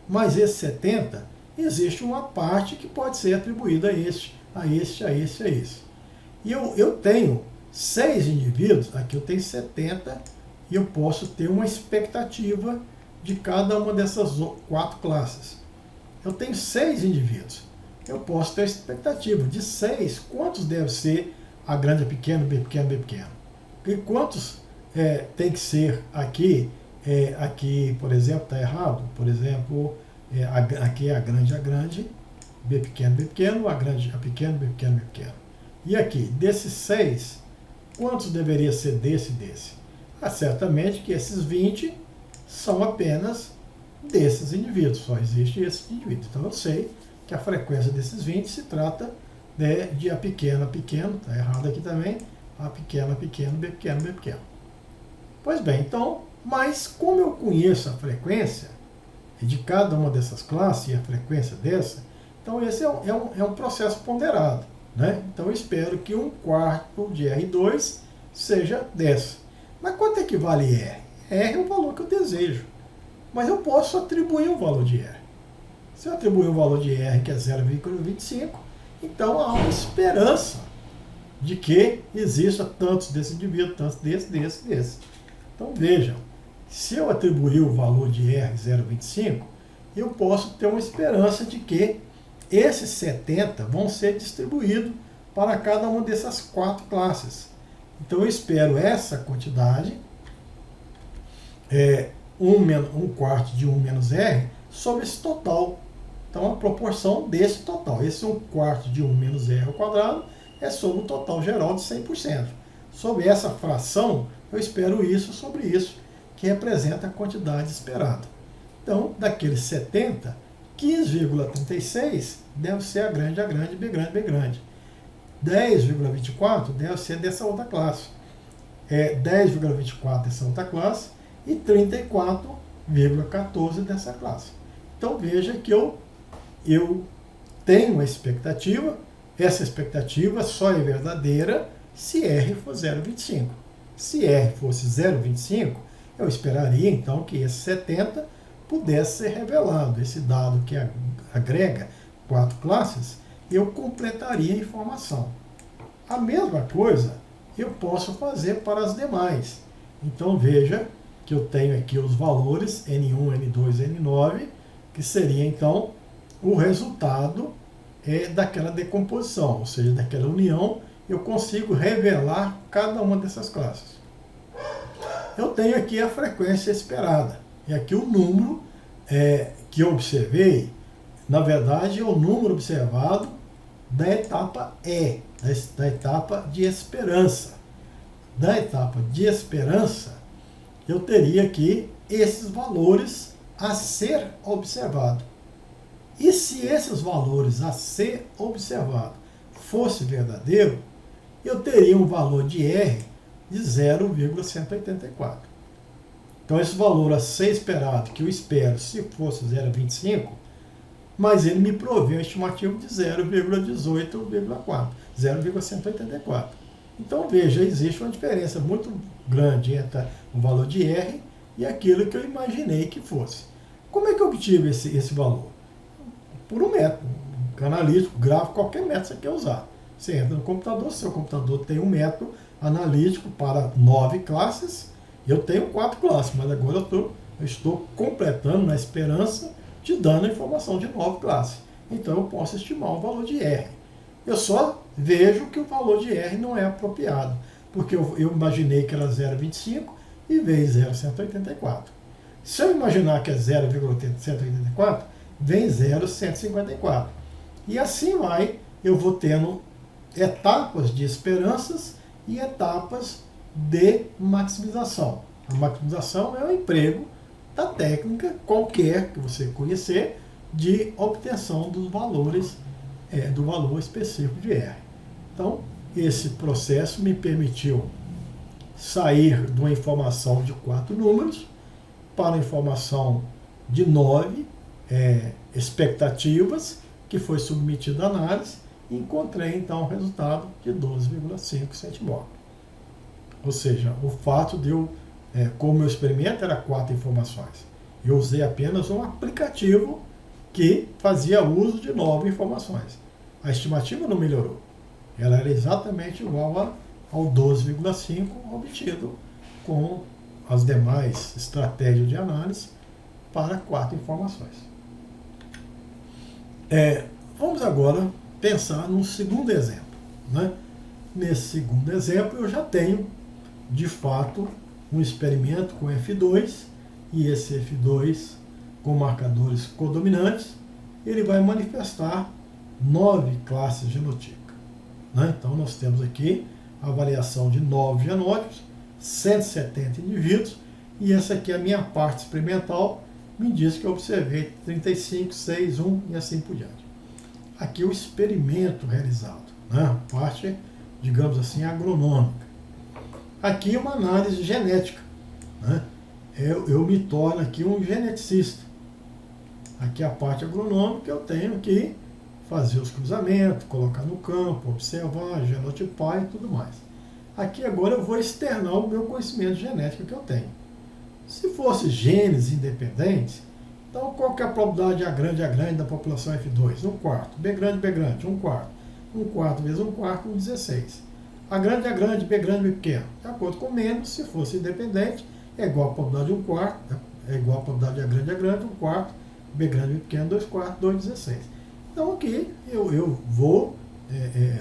Mas esse 70, existe uma parte que pode ser atribuída a este. E eu tenho 6 indivíduos, aqui eu tenho 70 e eu posso ter uma expectativa de cada uma dessas 4 classes. Eu tenho 6 indivíduos. Eu posso ter a expectativa de 6. Quantos deve ser A grande, A pequeno, B pequeno, B pequeno? E quantos tem que ser aqui? Aqui, por exemplo, está errado. Por exemplo, aqui é A grande, B pequeno, A grande, A pequeno, B pequeno, B pequeno. E aqui, desses 6, quantos deveria ser desse e desse? Certamente que esses 20 são apenas desses indivíduos, só existe esses indivíduos. Então eu sei que a frequência desses 20 se trata de A pequeno, está errado aqui também, A pequeno, B pequeno, B pequeno. Pois bem, então, mas como eu conheço a frequência de cada uma dessas classes e a frequência dessa, então esse é um processo ponderado, né? Então eu espero que 1/4 de R2 seja dessa. Mas quanto é que vale R? R é o valor que eu desejo. Mas eu posso atribuir um valor de R. Se eu atribuir um valor de R que é 0,25, então há uma esperança de que exista tantos desse indivíduo, tantos desse. Então vejam, se eu atribuir o valor de R 0,25, eu posso ter uma esperança de que esses 70 vão ser distribuídos para cada uma dessas 4 classes. Então eu espero essa quantidade, 1/4 de 1 menos R, sobre esse total. Então a proporção desse total. Esse 1/4 de 1 menos R ao quadrado é sobre o total geral de 100%. Sobre essa fração, eu espero isso sobre isso, que representa a quantidade esperada. Então, daqueles 70, 15,36 deve ser A grande, B grande, B grande. 10,24 deve ser dessa outra classe. 10,24 dessa outra classe e 34,14 dessa classe. Então veja que eu tenho uma expectativa, essa expectativa só é verdadeira se R for 0,25. Se R fosse 0,25, eu esperaria então que esse 70 pudesse ser revelado. Esse dado que agrega 4 classes, eu completaria a informação. A mesma coisa eu posso fazer para as demais. Então veja que eu tenho aqui os valores N1, N2, N9, que seria então o resultado daquela decomposição, ou seja, daquela união, eu consigo revelar cada uma dessas classes. Eu tenho aqui a frequência esperada, e aqui o número que eu observei, na verdade, é o número observado da etapa E, da etapa de esperança. Da etapa de esperança, eu teria aqui esses valores a ser observado. E se esses valores a ser observado fosse verdadeiro, eu teria um valor de R de 0,184. Então esse valor a ser esperado, que eu espero se fosse 0,25, mas ele me provê uma estimativa de 0,18,4, 0,184. Então veja, existe uma diferença muito grande entre o valor de R e aquilo que eu imaginei que fosse. Como é que eu obtive esse valor? Por um método analítico, gráfico, qualquer método que você quer usar. Você entra no computador, seu computador tem um método analítico para 9 classes, eu tenho 4 classes, mas agora eu estou completando na esperança de dando a informação de 9 classes. Então eu posso estimar o valor de R. Eu só vejo que o valor de R não é apropriado, porque eu imaginei que era 0,25 e veio 0,184. Se eu imaginar que é 0,184, vem 0,154. E assim vai, eu vou tendo etapas de esperanças e etapas de maximização. A maximização é o emprego da técnica qualquer que você conhecer de obtenção dos valores, do valor específico de R. Então, esse processo me permitiu sair de uma informação de 4 números para uma informação de 9 expectativas, que foi submetida à análise, e encontrei então o resultado de 12,5 centimol. Ou seja, o fato de eu, como meu experimento era 4 informações, eu usei apenas um aplicativo que fazia uso de 9 informações. A estimativa não melhorou. Ela era exatamente igual ao 12,5 obtido com as demais estratégias de análise para 4 informações. Vamos agora pensar num segundo exemplo, né? Nesse segundo exemplo eu já tenho, de fato, um experimento com F2, e esse F2 com marcadores codominantes, ele vai manifestar 9 classes genotípicas, né? Então nós temos aqui a avaliação de 9 genótipos, 170 indivíduos, e essa aqui é a minha parte experimental, me diz que eu observei 35, 6, 1 e assim por diante. Aqui o experimento realizado, né? A parte, digamos assim, agronômica. Aqui uma análise genética, né? Eu me torno aqui um geneticista. Aqui a parte agronômica, eu tenho que fazer os cruzamentos, colocar no campo, observar, genotipar e tudo mais. Aqui agora eu vou externar o meu conhecimento genético que eu tenho. Se fosse genes independentes, então qual que é a probabilidade A grande da população F2? 1/4. B grande, 1/4. 1/4 vezes 1/4, 16. A grande, B pequeno. De acordo com menos, se fosse independente, é igual a probabilidade de 1/4, é igual a probabilidade A grande, 1/4, B pequeno, 2/4, 2,16. Então aqui eu vou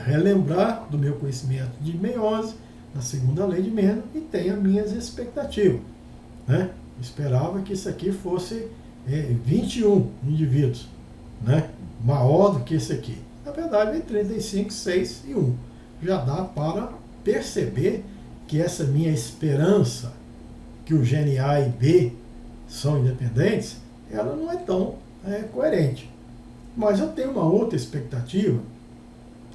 relembrar do meu conhecimento de meiose, da segunda lei de Mendel, e tenho as minhas expectativas, né? Esperava que isso aqui fosse 21 indivíduos, né? Maior do que esse aqui. Na verdade, é 35, 6 e 1. Já dá para perceber que essa minha esperança, que o gene A e B são independentes, ela não é tão coerente. Mas eu tenho uma outra expectativa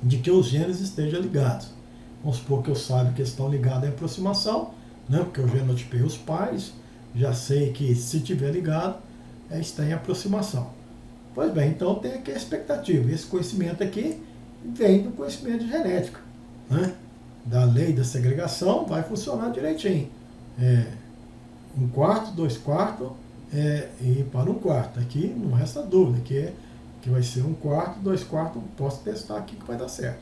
de que os genes estejam ligados. Vamos supor que eu saiba que eles estão ligados em aproximação, né? Porque eu genotipei os pais, já sei que se tiver ligado, está em aproximação. Pois bem, então tem aqui a expectativa. Esse conhecimento aqui vem do conhecimento de genética, né? Da lei da segregação, vai funcionar direitinho. 1/4, 2/4 e para 1/4. Aqui não resta dúvida, que vai ser 1/4, 2/4, posso testar aqui que vai dar certo.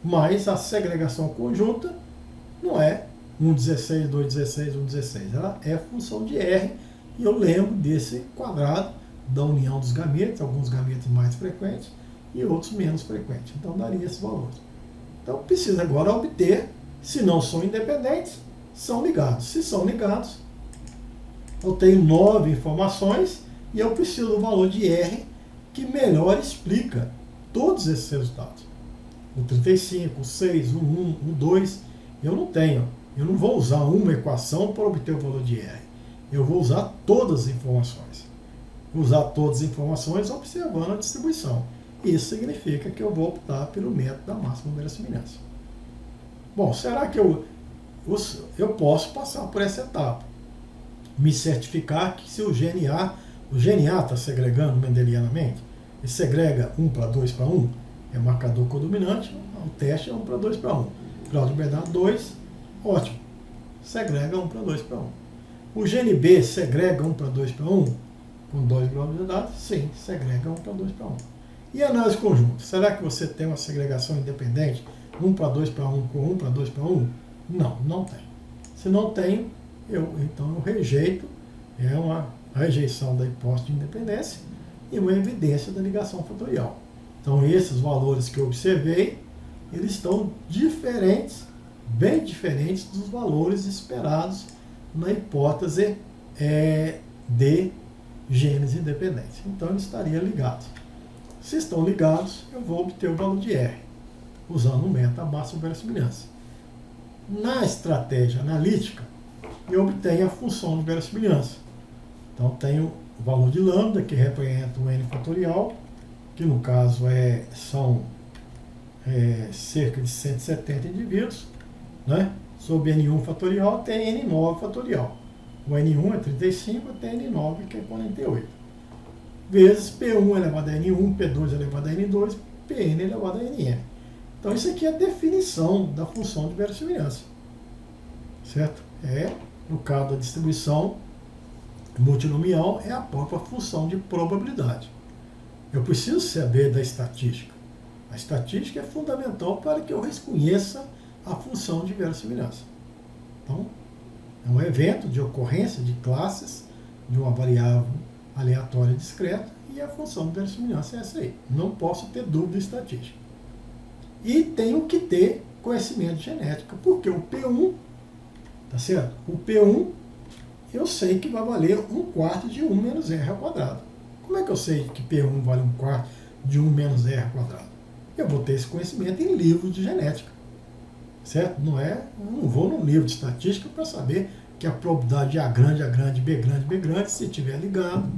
Mas a segregação conjunta não é 1,16, 2,16, 1,16. Ela é função de R, e eu lembro desse quadrado da união dos gametas, alguns gametas mais frequentes e outros menos frequentes. Então daria esse valor. Então precisa agora obter, se não são independentes, são ligados. Se são ligados, eu tenho 9 informações e eu preciso do valor de R que melhor explica todos esses resultados. O 35, o 6, o 1, o 2, eu não tenho. Eu não vou usar uma equação para obter o valor de R. Eu vou usar todas as informações. Usar todas as informações observando a distribuição. Isso significa que eu vou optar pelo método da máxima verossimilhança. Bom, será que eu posso passar por essa etapa? Me certificar que se o gene A está segregando mendelianamente, ele segrega 1/2/1, é marcador codominante, o teste é 1/2/1. Grau de liberdade 2, ótimo, segrega 1/2/1. O gene B segrega 1/2/1 com 2 graus de liberdade? Sim, segrega 1/2/1. E análise conjunta? Será que você tem uma segregação independente 1/2/1 com 1/2/1? Não, não tem. Se não tem, então eu rejeito, é uma rejeição da hipótese de independência e uma evidência da ligação fatorial. Então esses valores que eu observei, eles estão diferentes, bem diferentes dos valores esperados na hipótese de genes independentes. Então eles estariam ligados. Se estão ligados, eu vou obter o valor de R, usando o método da máxima verossimilhança. Na estratégia analítica, eu obtenho a função de verossimilhança. Então tenho o valor de lambda, que representa o N fatorial, que no caso são cerca de 170 indivíduos, né? Sobre N1 fatorial tem N9 fatorial. O N1 é 35, tem N9 que é 48. Vezes P1 elevado a N1, P2 elevado a N2, Pn elevado a Nn. Então isso aqui é a definição da função de verossimilhança. Certo? No caso da distribuição multinomial, é a própria função de probabilidade. Eu preciso saber da estatística. A estatística é fundamental para que eu reconheça a função de verossimilhança. Então, é um evento de ocorrência de classes de uma variável aleatória discreta e a função de verossimilhança é essa aí. Não posso ter dúvida estatística. E tenho que ter conhecimento de genética, porque o P1, tá certo? O P1 eu sei que vai valer 1/4 de 1 menos R ao quadrado. Como é que eu sei que P1 vale 1/4 de 1 menos R ao quadrado? Eu vou ter esse conhecimento em livros de genética, certo? Eu não vou num livro de estatística para saber que a probabilidade de A grande, A grande, B grande, B grande, se estiver ligado,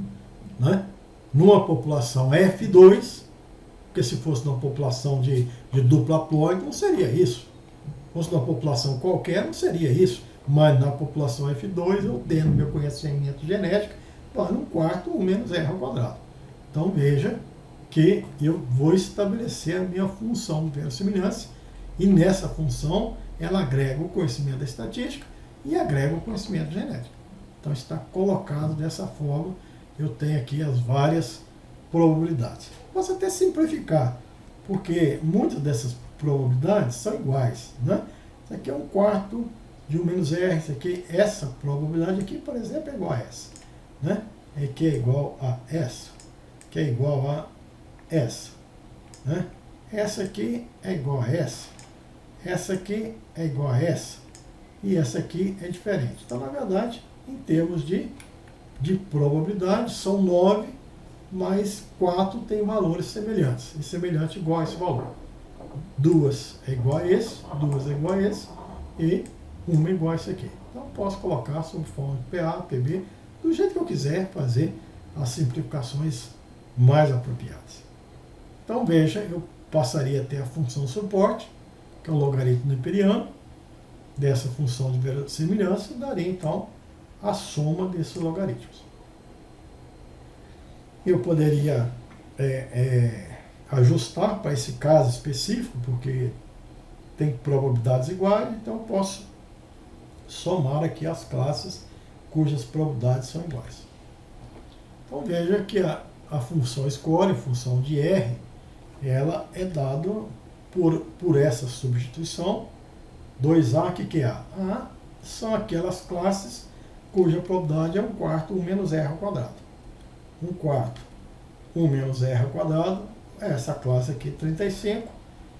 né, numa população F2, porque se fosse numa população de dupla haploide, não seria isso. Se fosse numa população qualquer, não seria isso. Mas na população F2, eu tendo meu conhecimento genético, vale 1/4 1 menos R ao quadrado. Então veja que eu vou estabelecer a minha função de verossimilhança e nessa função ela agrega o conhecimento da estatística e agrega o conhecimento genético. Então está colocado dessa forma, eu tenho aqui as várias probabilidades. Posso até simplificar, porque muitas dessas probabilidades são iguais, né? Isso aqui é 1/4 de 1 menos R, isso aqui, essa probabilidade aqui, por exemplo, é igual a essa, né? Aqui é igual a essa, que é igual a essa, né? Essa aqui é igual a essa aqui é igual a essa, e essa aqui é diferente. Então, na verdade, em termos de probabilidade, são 9, mais 4 tem valores semelhantes, e semelhante igual a esse valor. 2 é igual a esse, 2 é igual a esse, e 1 é igual a esse aqui. Então, posso colocar sob forma de PA, PB, do jeito que eu quiser fazer as simplificações mais apropriadas. Então, veja, eu passaria a ter a função suporte, que é o logaritmo neperiano, dessa função de verossimilhança, e daria, então, a soma desses logaritmos. Eu poderia ajustar para esse caso específico, porque tem probabilidades iguais, então eu posso somar aqui as classes cujas probabilidades são iguais. Então veja que a função score, função de R, ela é dada por essa substituição. 2A, o que é A? A são aquelas classes cuja probabilidade é 1/4 1 menos R ao quadrado. 1/4 1 menos R ao quadrado, essa classe aqui 35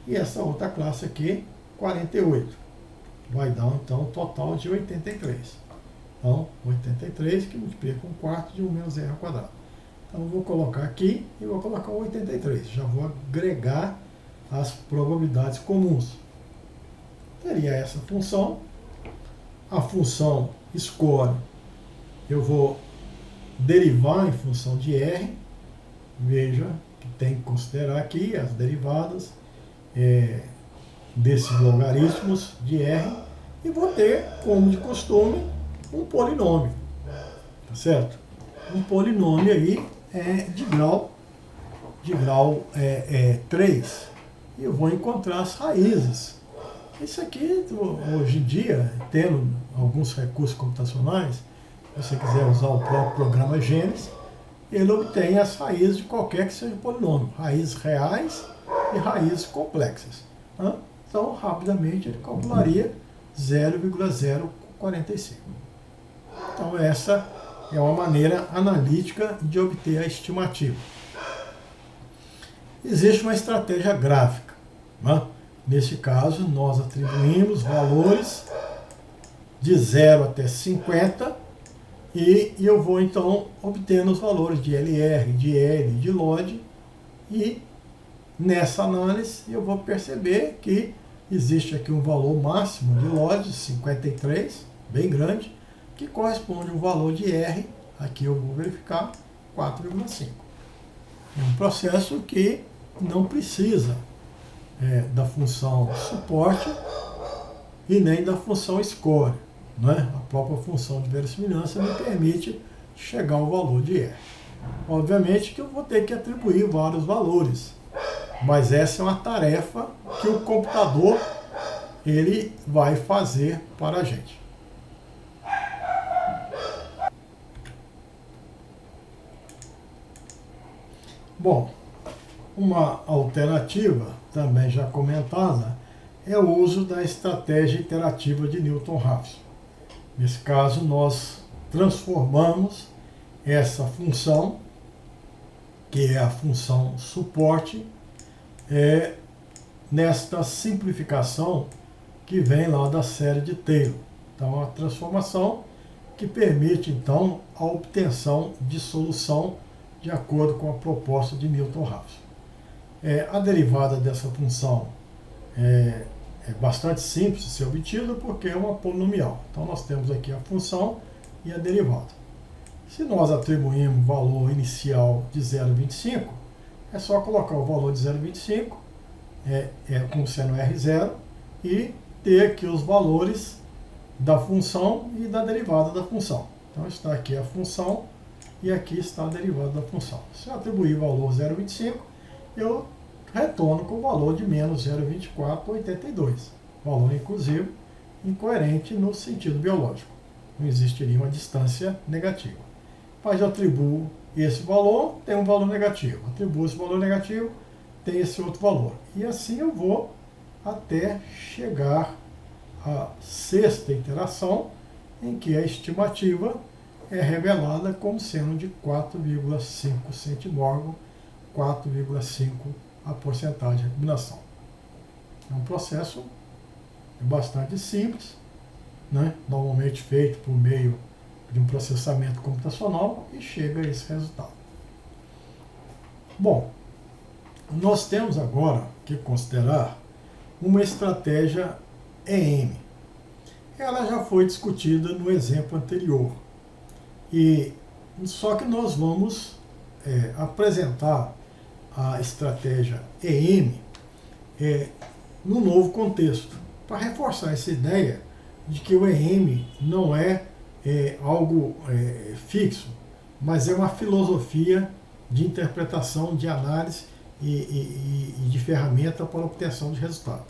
e essa outra classe aqui 48. Vai dar então um total de 83. Então 83 que multiplica com 1/4 de 1 menos R ao quadrado. Então eu vou colocar aqui e vou colocar o 83. Já vou agregar as probabilidades comuns. Teria essa função. A função score eu vou derivar em função de R. Veja que tem que considerar aqui as derivadas desses logaritmos de R e vou ter, como de costume, um polinômio. Tá certo? Um polinômio aí de grau 3. E eu vou encontrar as raízes. Isso aqui, hoje em dia, tendo alguns recursos computacionais, se você quiser usar o próprio programa Gênesis, ele obtém as raízes de qualquer que seja polinômio, raízes reais e raízes complexas. Né? Então, rapidamente, ele calcularia 0,045. Então, essa é uma maneira analítica de obter a estimativa. Existe uma estratégia gráfica. Né? Neste caso, nós atribuímos valores de 0 até 50 e eu vou então obtendo os valores de LR, de L, de LOD e nessa análise eu vou perceber que existe aqui um valor máximo de LOD, 53, bem grande, que corresponde a um valor de R, aqui eu vou verificar, 4,5. É um processo que não precisa da função suporte e nem da função score. Né? A própria função de verossimilhança me permite chegar ao valor de R. Obviamente que eu vou ter que atribuir vários valores, mas essa é uma tarefa que o computador ele vai fazer para a gente. Bom, uma alternativa, também já comentada, é o uso da estratégia iterativa de Newton-Raphson. Nesse caso, nós transformamos essa função, que é a função suporte, nesta simplificação que vem lá da série de Taylor. Então, a transformação que permite, então, a obtenção de solução de acordo com a proposta de Newton-Raphson. A derivada dessa função é bastante simples de ser obtida porque é uma polinomial. Então, nós temos aqui a função e a derivada. Se nós atribuímos o valor inicial de 0,25, é só colocar o valor de 0,25, como sendo R0, e ter aqui os valores da função e da derivada da função. Então, está aqui a função e aqui está a derivada da função. Se eu atribuir o valor 0,25, eu retorno com o valor de menos 0,2482. Valor, inclusive, incoerente no sentido biológico. Não existiria uma distância negativa. Mas eu atribuo esse valor, tem um valor negativo. Atribuo esse valor negativo, tem esse outro valor. E assim eu vou até chegar à sexta iteração, em que a estimativa é revelada como sendo de 4,5 centimorgan, 4,5 a porcentagem de recombinação. É um processo bastante simples, né? Normalmente feito por meio de um processamento computacional, e chega a esse resultado. Bom, nós temos agora que considerar uma estratégia EM. Ela já foi discutida no exemplo anterior, e só que nós vamos apresentar a estratégia EM no novo contexto, para reforçar essa ideia de que o EM não é algo fixo, mas é uma filosofia de interpretação, de análise e de ferramenta para obtenção de resultado.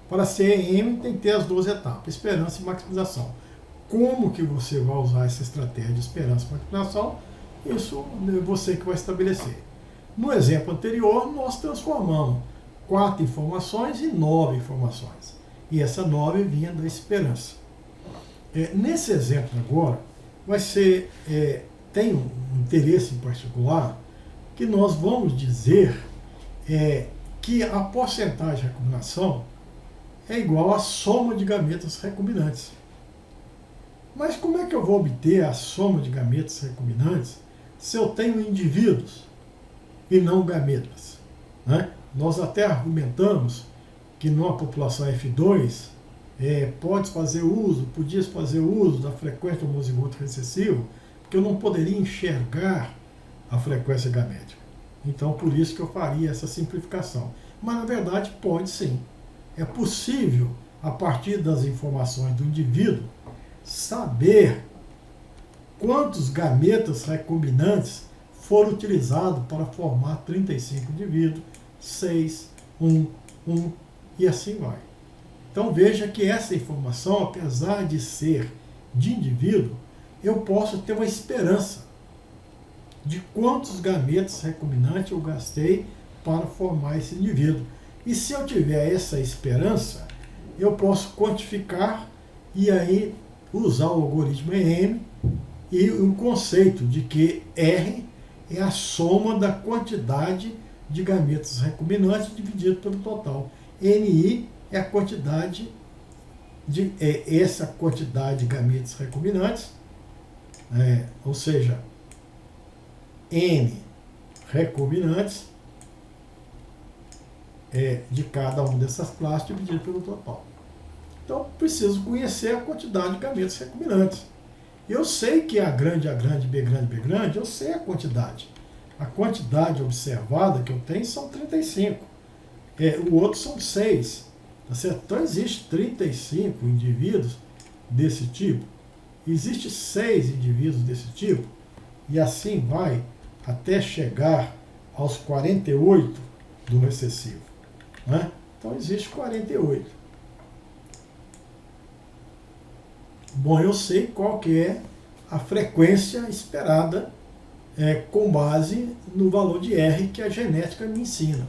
Para ser EM tem que ter as duas etapas, esperança e maximização. Como que você vai usar essa estratégia de esperança e maximização? Isso é você que vai estabelecer. No exemplo anterior, nós transformamos 4 informações em 9 informações. E essa 9 vinha da esperança. Nesse exemplo agora, tem um interesse em particular que nós vamos dizer que a porcentagem de recombinação é igual à soma de gametas recombinantes. Mas como é que eu vou obter a soma de gametas recombinantes se eu tenho indivíduos e não gametas, né? Nós até argumentamos que numa população F2 podias fazer uso da frequência do homozigoto recessivo, porque eu não poderia enxergar a frequência gamética. Então, por isso que eu faria essa simplificação. Mas, na verdade, pode sim. É possível, a partir das informações do indivíduo, saber quantos gametas recombinantes foram utilizados para formar 35 indivíduos, 6, 1, e assim vai. Então veja que essa informação, apesar de ser de indivíduo, eu posso ter uma esperança de quantos gametas recombinantes eu gastei para formar esse indivíduo. E se eu tiver essa esperança, eu posso quantificar e aí usar o algoritmo EM e o conceito de que R é a soma da quantidade de gametas recombinantes dividido pelo total. NI é a quantidade essa quantidade de gametas recombinantes, ou seja, N recombinantes de cada uma dessas classes dividido pelo total. Então, preciso conhecer a quantidade de gametas recombinantes. Eu sei que A grande, B grande, B grande, eu sei a quantidade. A quantidade observada que eu tenho são 35. O outro são 6. Tá certo? Então, existe 35 indivíduos desse tipo. Existe 6 indivíduos desse tipo. E assim vai até chegar aos 48 do recessivo. Né? Então, existe 48. Bom, eu sei qual que é a frequência esperada com base no valor de R que a genética me ensina.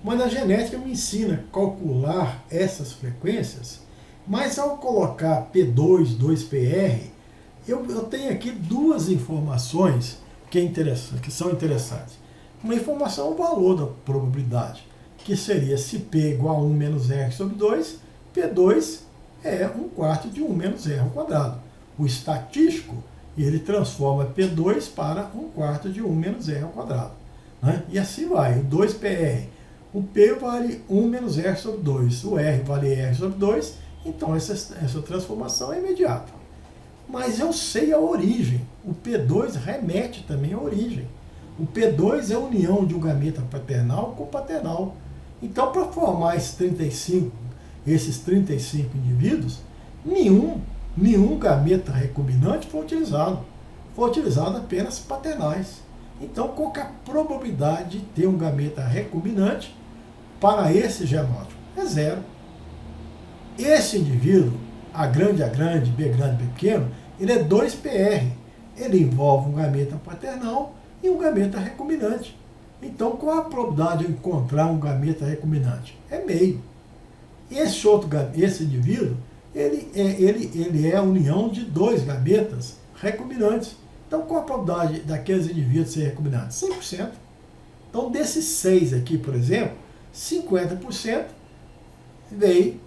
Mas a genética me ensina a calcular essas frequências, mas ao colocar P2, 2PR, eu tenho aqui duas informações que são interessantes. Uma informação é o valor da probabilidade, que seria se P é igual a 1 menos R sobre 2, P2 é 1/4 de 1 menos R ao quadrado. O estatístico, ele transforma P2 para 1/4 de 1 menos R ao quadrado. Né? E assim vai, o 2PR. O P vale 1 menos R sobre 2, o R vale R sobre 2, então essa transformação é imediata. Mas eu sei a origem, o P2 remete também à origem. O P2 é a união de um gameta paternal com paternal. Então, para formar esses 35 indivíduos, nenhum gameta recombinante foi utilizado. Foi utilizado apenas paternais. Então, qual que é a probabilidade de ter um gameta recombinante para esse genótipo? É zero. Esse indivíduo, A grande, B grande, B pequeno, ele é 2PR. Ele envolve um gameta paternal e um gameta recombinante. Então, qual a probabilidade de eu encontrar um gameta recombinante? É meio. E esse indivíduo, ele é a união de dois gametas recombinantes. Então, qual a probabilidade daqueles indivíduos serem recombinantes? 100%. Então, desses 6 aqui, por exemplo, 50% veio,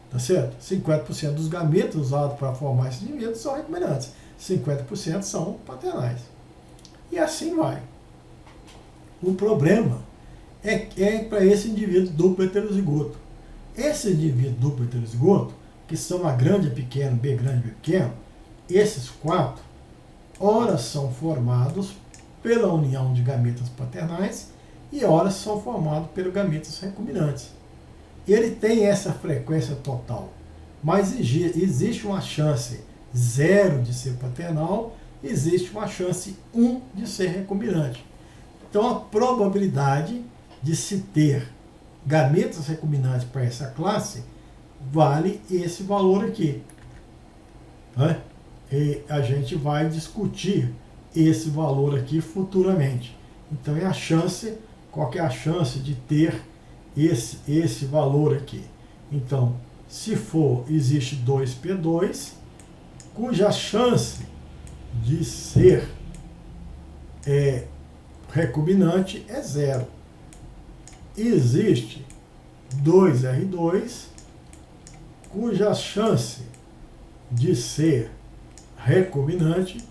tá certo? 50% dos gametas usados para formar esses indivíduos são recombinantes. 50% são paternais. E assim vai. O problema é para esse indivíduo duplo heterozigoto. Esse indivíduo duplo heterozigoto, que são A grande, A pequeno, B grande, B pequeno, esses 4, ora são formados pela união de gametas paternais e ora são formados pelos gametas recombinantes. Ele tem essa frequência total, mas existe uma chance 0 de ser paternal, existe uma chance 1 de ser recombinante. Então, a probabilidade de se ter gametas recombinantes para essa classe vale esse valor aqui. Né? E a gente vai discutir esse valor aqui futuramente. Então, é a chance, qual que é a chance de ter esse valor aqui? Então, se for, existe 2P2, cuja chance de ser recombinante é 0. Existe 2R2, cuja chance de ser recombinante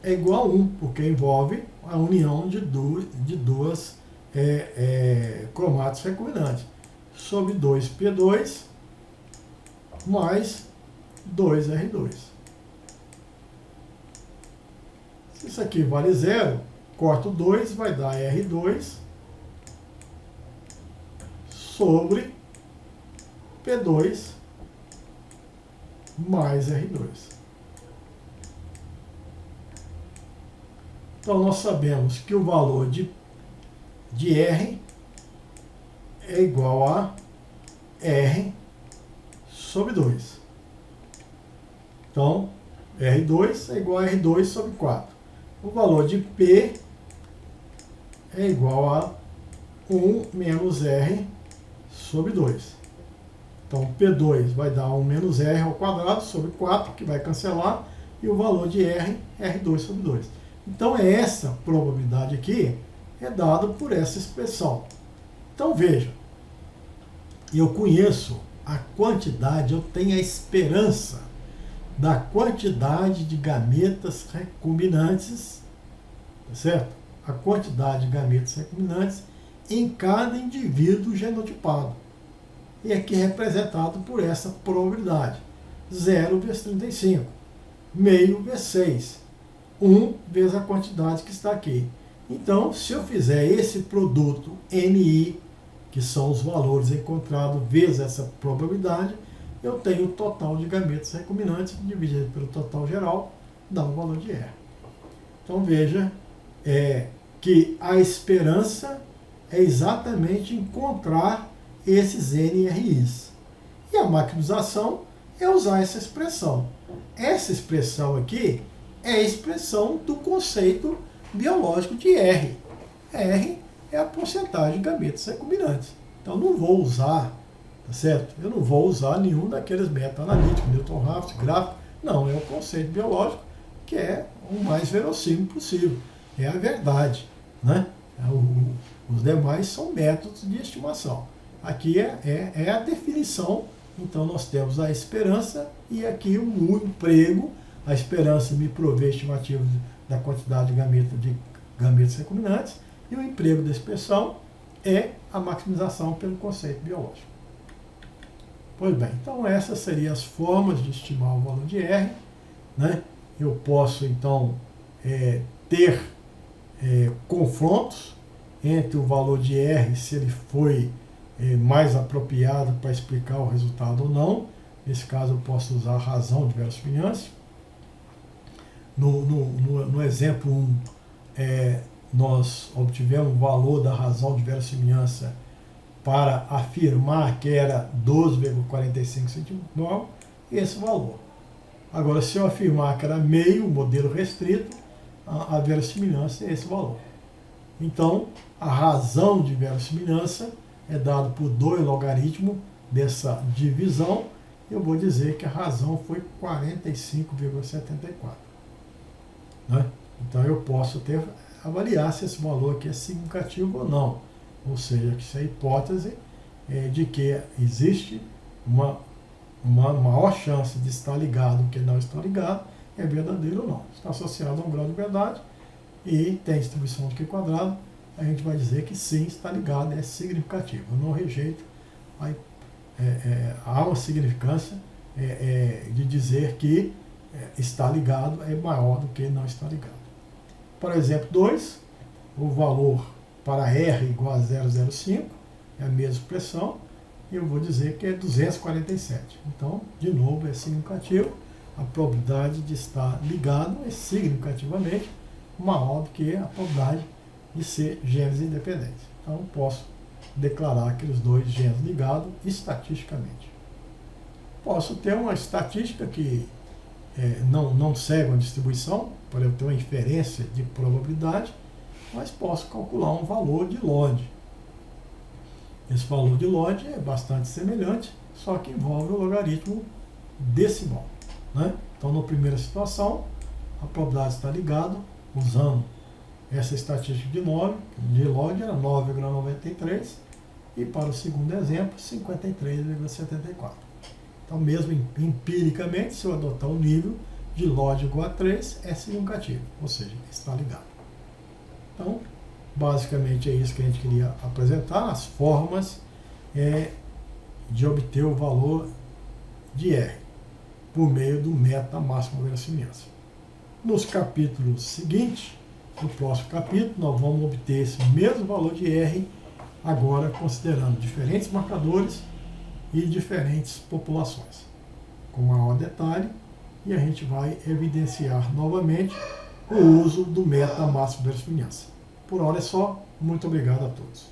é igual a 1, porque envolve a união de duas cromatos recombinantes, sobre 2P2 mais 2R2. Se isso aqui vale 0, corto 2, vai dar R2 sobre P2 mais R2. Então, nós sabemos que o valor de R é igual a R sobre 2. Então, R2 é igual a R2 sobre 4. O valor de P é igual a 1 menos R sobre 2. Então, P2 vai dar 1 menos R ao quadrado sobre 4, que vai cancelar, e o valor de R é R2 sobre 2. Então, essa probabilidade aqui é dada por essa expressão. Então, veja, eu conheço a quantidade, eu tenho a esperança da quantidade de gametas recombinantes, tá certo? A quantidade de gametas recombinantes em cada indivíduo genotipado. E aqui representado por essa probabilidade. 0 vezes 35. Meio vezes 6. 1 vezes a quantidade que está aqui. Então, se eu fizer esse produto NI, que são os valores encontrados vezes essa probabilidade, eu tenho o total de gametas recombinantes dividido pelo total geral, dá o valor de R. Então, veja que a esperança é exatamente encontrar esses NRIs. E a maximização é usar essa expressão. Essa expressão aqui é a expressão do conceito biológico de R. R é a porcentagem de gametos recombinantes. Então, não vou usar, tá certo? Eu não vou usar nenhum daqueles métodos analíticos, Newton-Raphs, gráfico. Não, é o conceito biológico que é o mais verossímil possível. É a verdade, né? Os demais são métodos de estimação. Aqui é a definição. Então, nós temos a esperança e aqui o emprego. A esperança me provê estimativa da quantidade de gametos recombinantes, e o emprego da expressão é a maximização pelo conceito biológico. Pois bem, então essas seriam as formas de estimar o valor de R, né? Eu posso, então, ter confrontos entre o valor de R, se ele foi mais apropriado para explicar o resultado ou não. Nesse caso, eu posso usar a razão de verossimilhança. No exemplo 1, nós obtivemos o valor da razão de verossimilhança para afirmar que era 12,45 centimol, esse valor. Agora, se eu afirmar que era meio, modelo restrito, a verossimilhança é esse valor. Então, a razão de verossimilhança é dada por 2 logaritmos dessa divisão. Eu vou dizer que a razão foi 45,74. Né? Então, eu posso avaliar se esse valor aqui é significativo ou não. Ou seja, que se a hipótese de que existe uma maior chance de estar ligado do que não estar ligado é verdadeiro ou não. Está associado a um grau de verdade e tem distribuição de Q quadrado, a gente vai dizer que sim, está ligado, é significativo. Eu não rejeito, há uma significância de dizer que está ligado é maior do que não está ligado. Por exemplo 2, o valor para R igual a 0,05, é a mesma expressão, e eu vou dizer que é 247. Então, de novo, é significativo. A probabilidade de estar ligado é significativamente maior do que a probabilidade de ser genes independentes. Então, posso declarar aqueles 2 genes ligados estatisticamente. Posso ter uma estatística que não segue uma distribuição, para eu ter uma inferência de probabilidade, mas posso calcular um valor de log. Esse valor de log é bastante semelhante, só que envolve o logaritmo decimal. Né? Então, na primeira situação, a probabilidade está ligada usando essa estatística de log era 9,93, e para o segundo exemplo, 53,74. Então, mesmo empiricamente, se eu adotar o nível de log igual a 3, é significativo, ou seja, está ligado. Então, basicamente é isso que a gente queria apresentar, as formas de obter o valor de R por meio do método da máxima verossimilhança. Nos capítulos seguintes, no próximo capítulo, nós vamos obter esse mesmo valor de R, agora considerando diferentes marcadores e diferentes populações, com maior detalhe, e a gente vai evidenciar novamente o uso do método da máxima verossimilhança. Por hora é só. Muito obrigado a todos.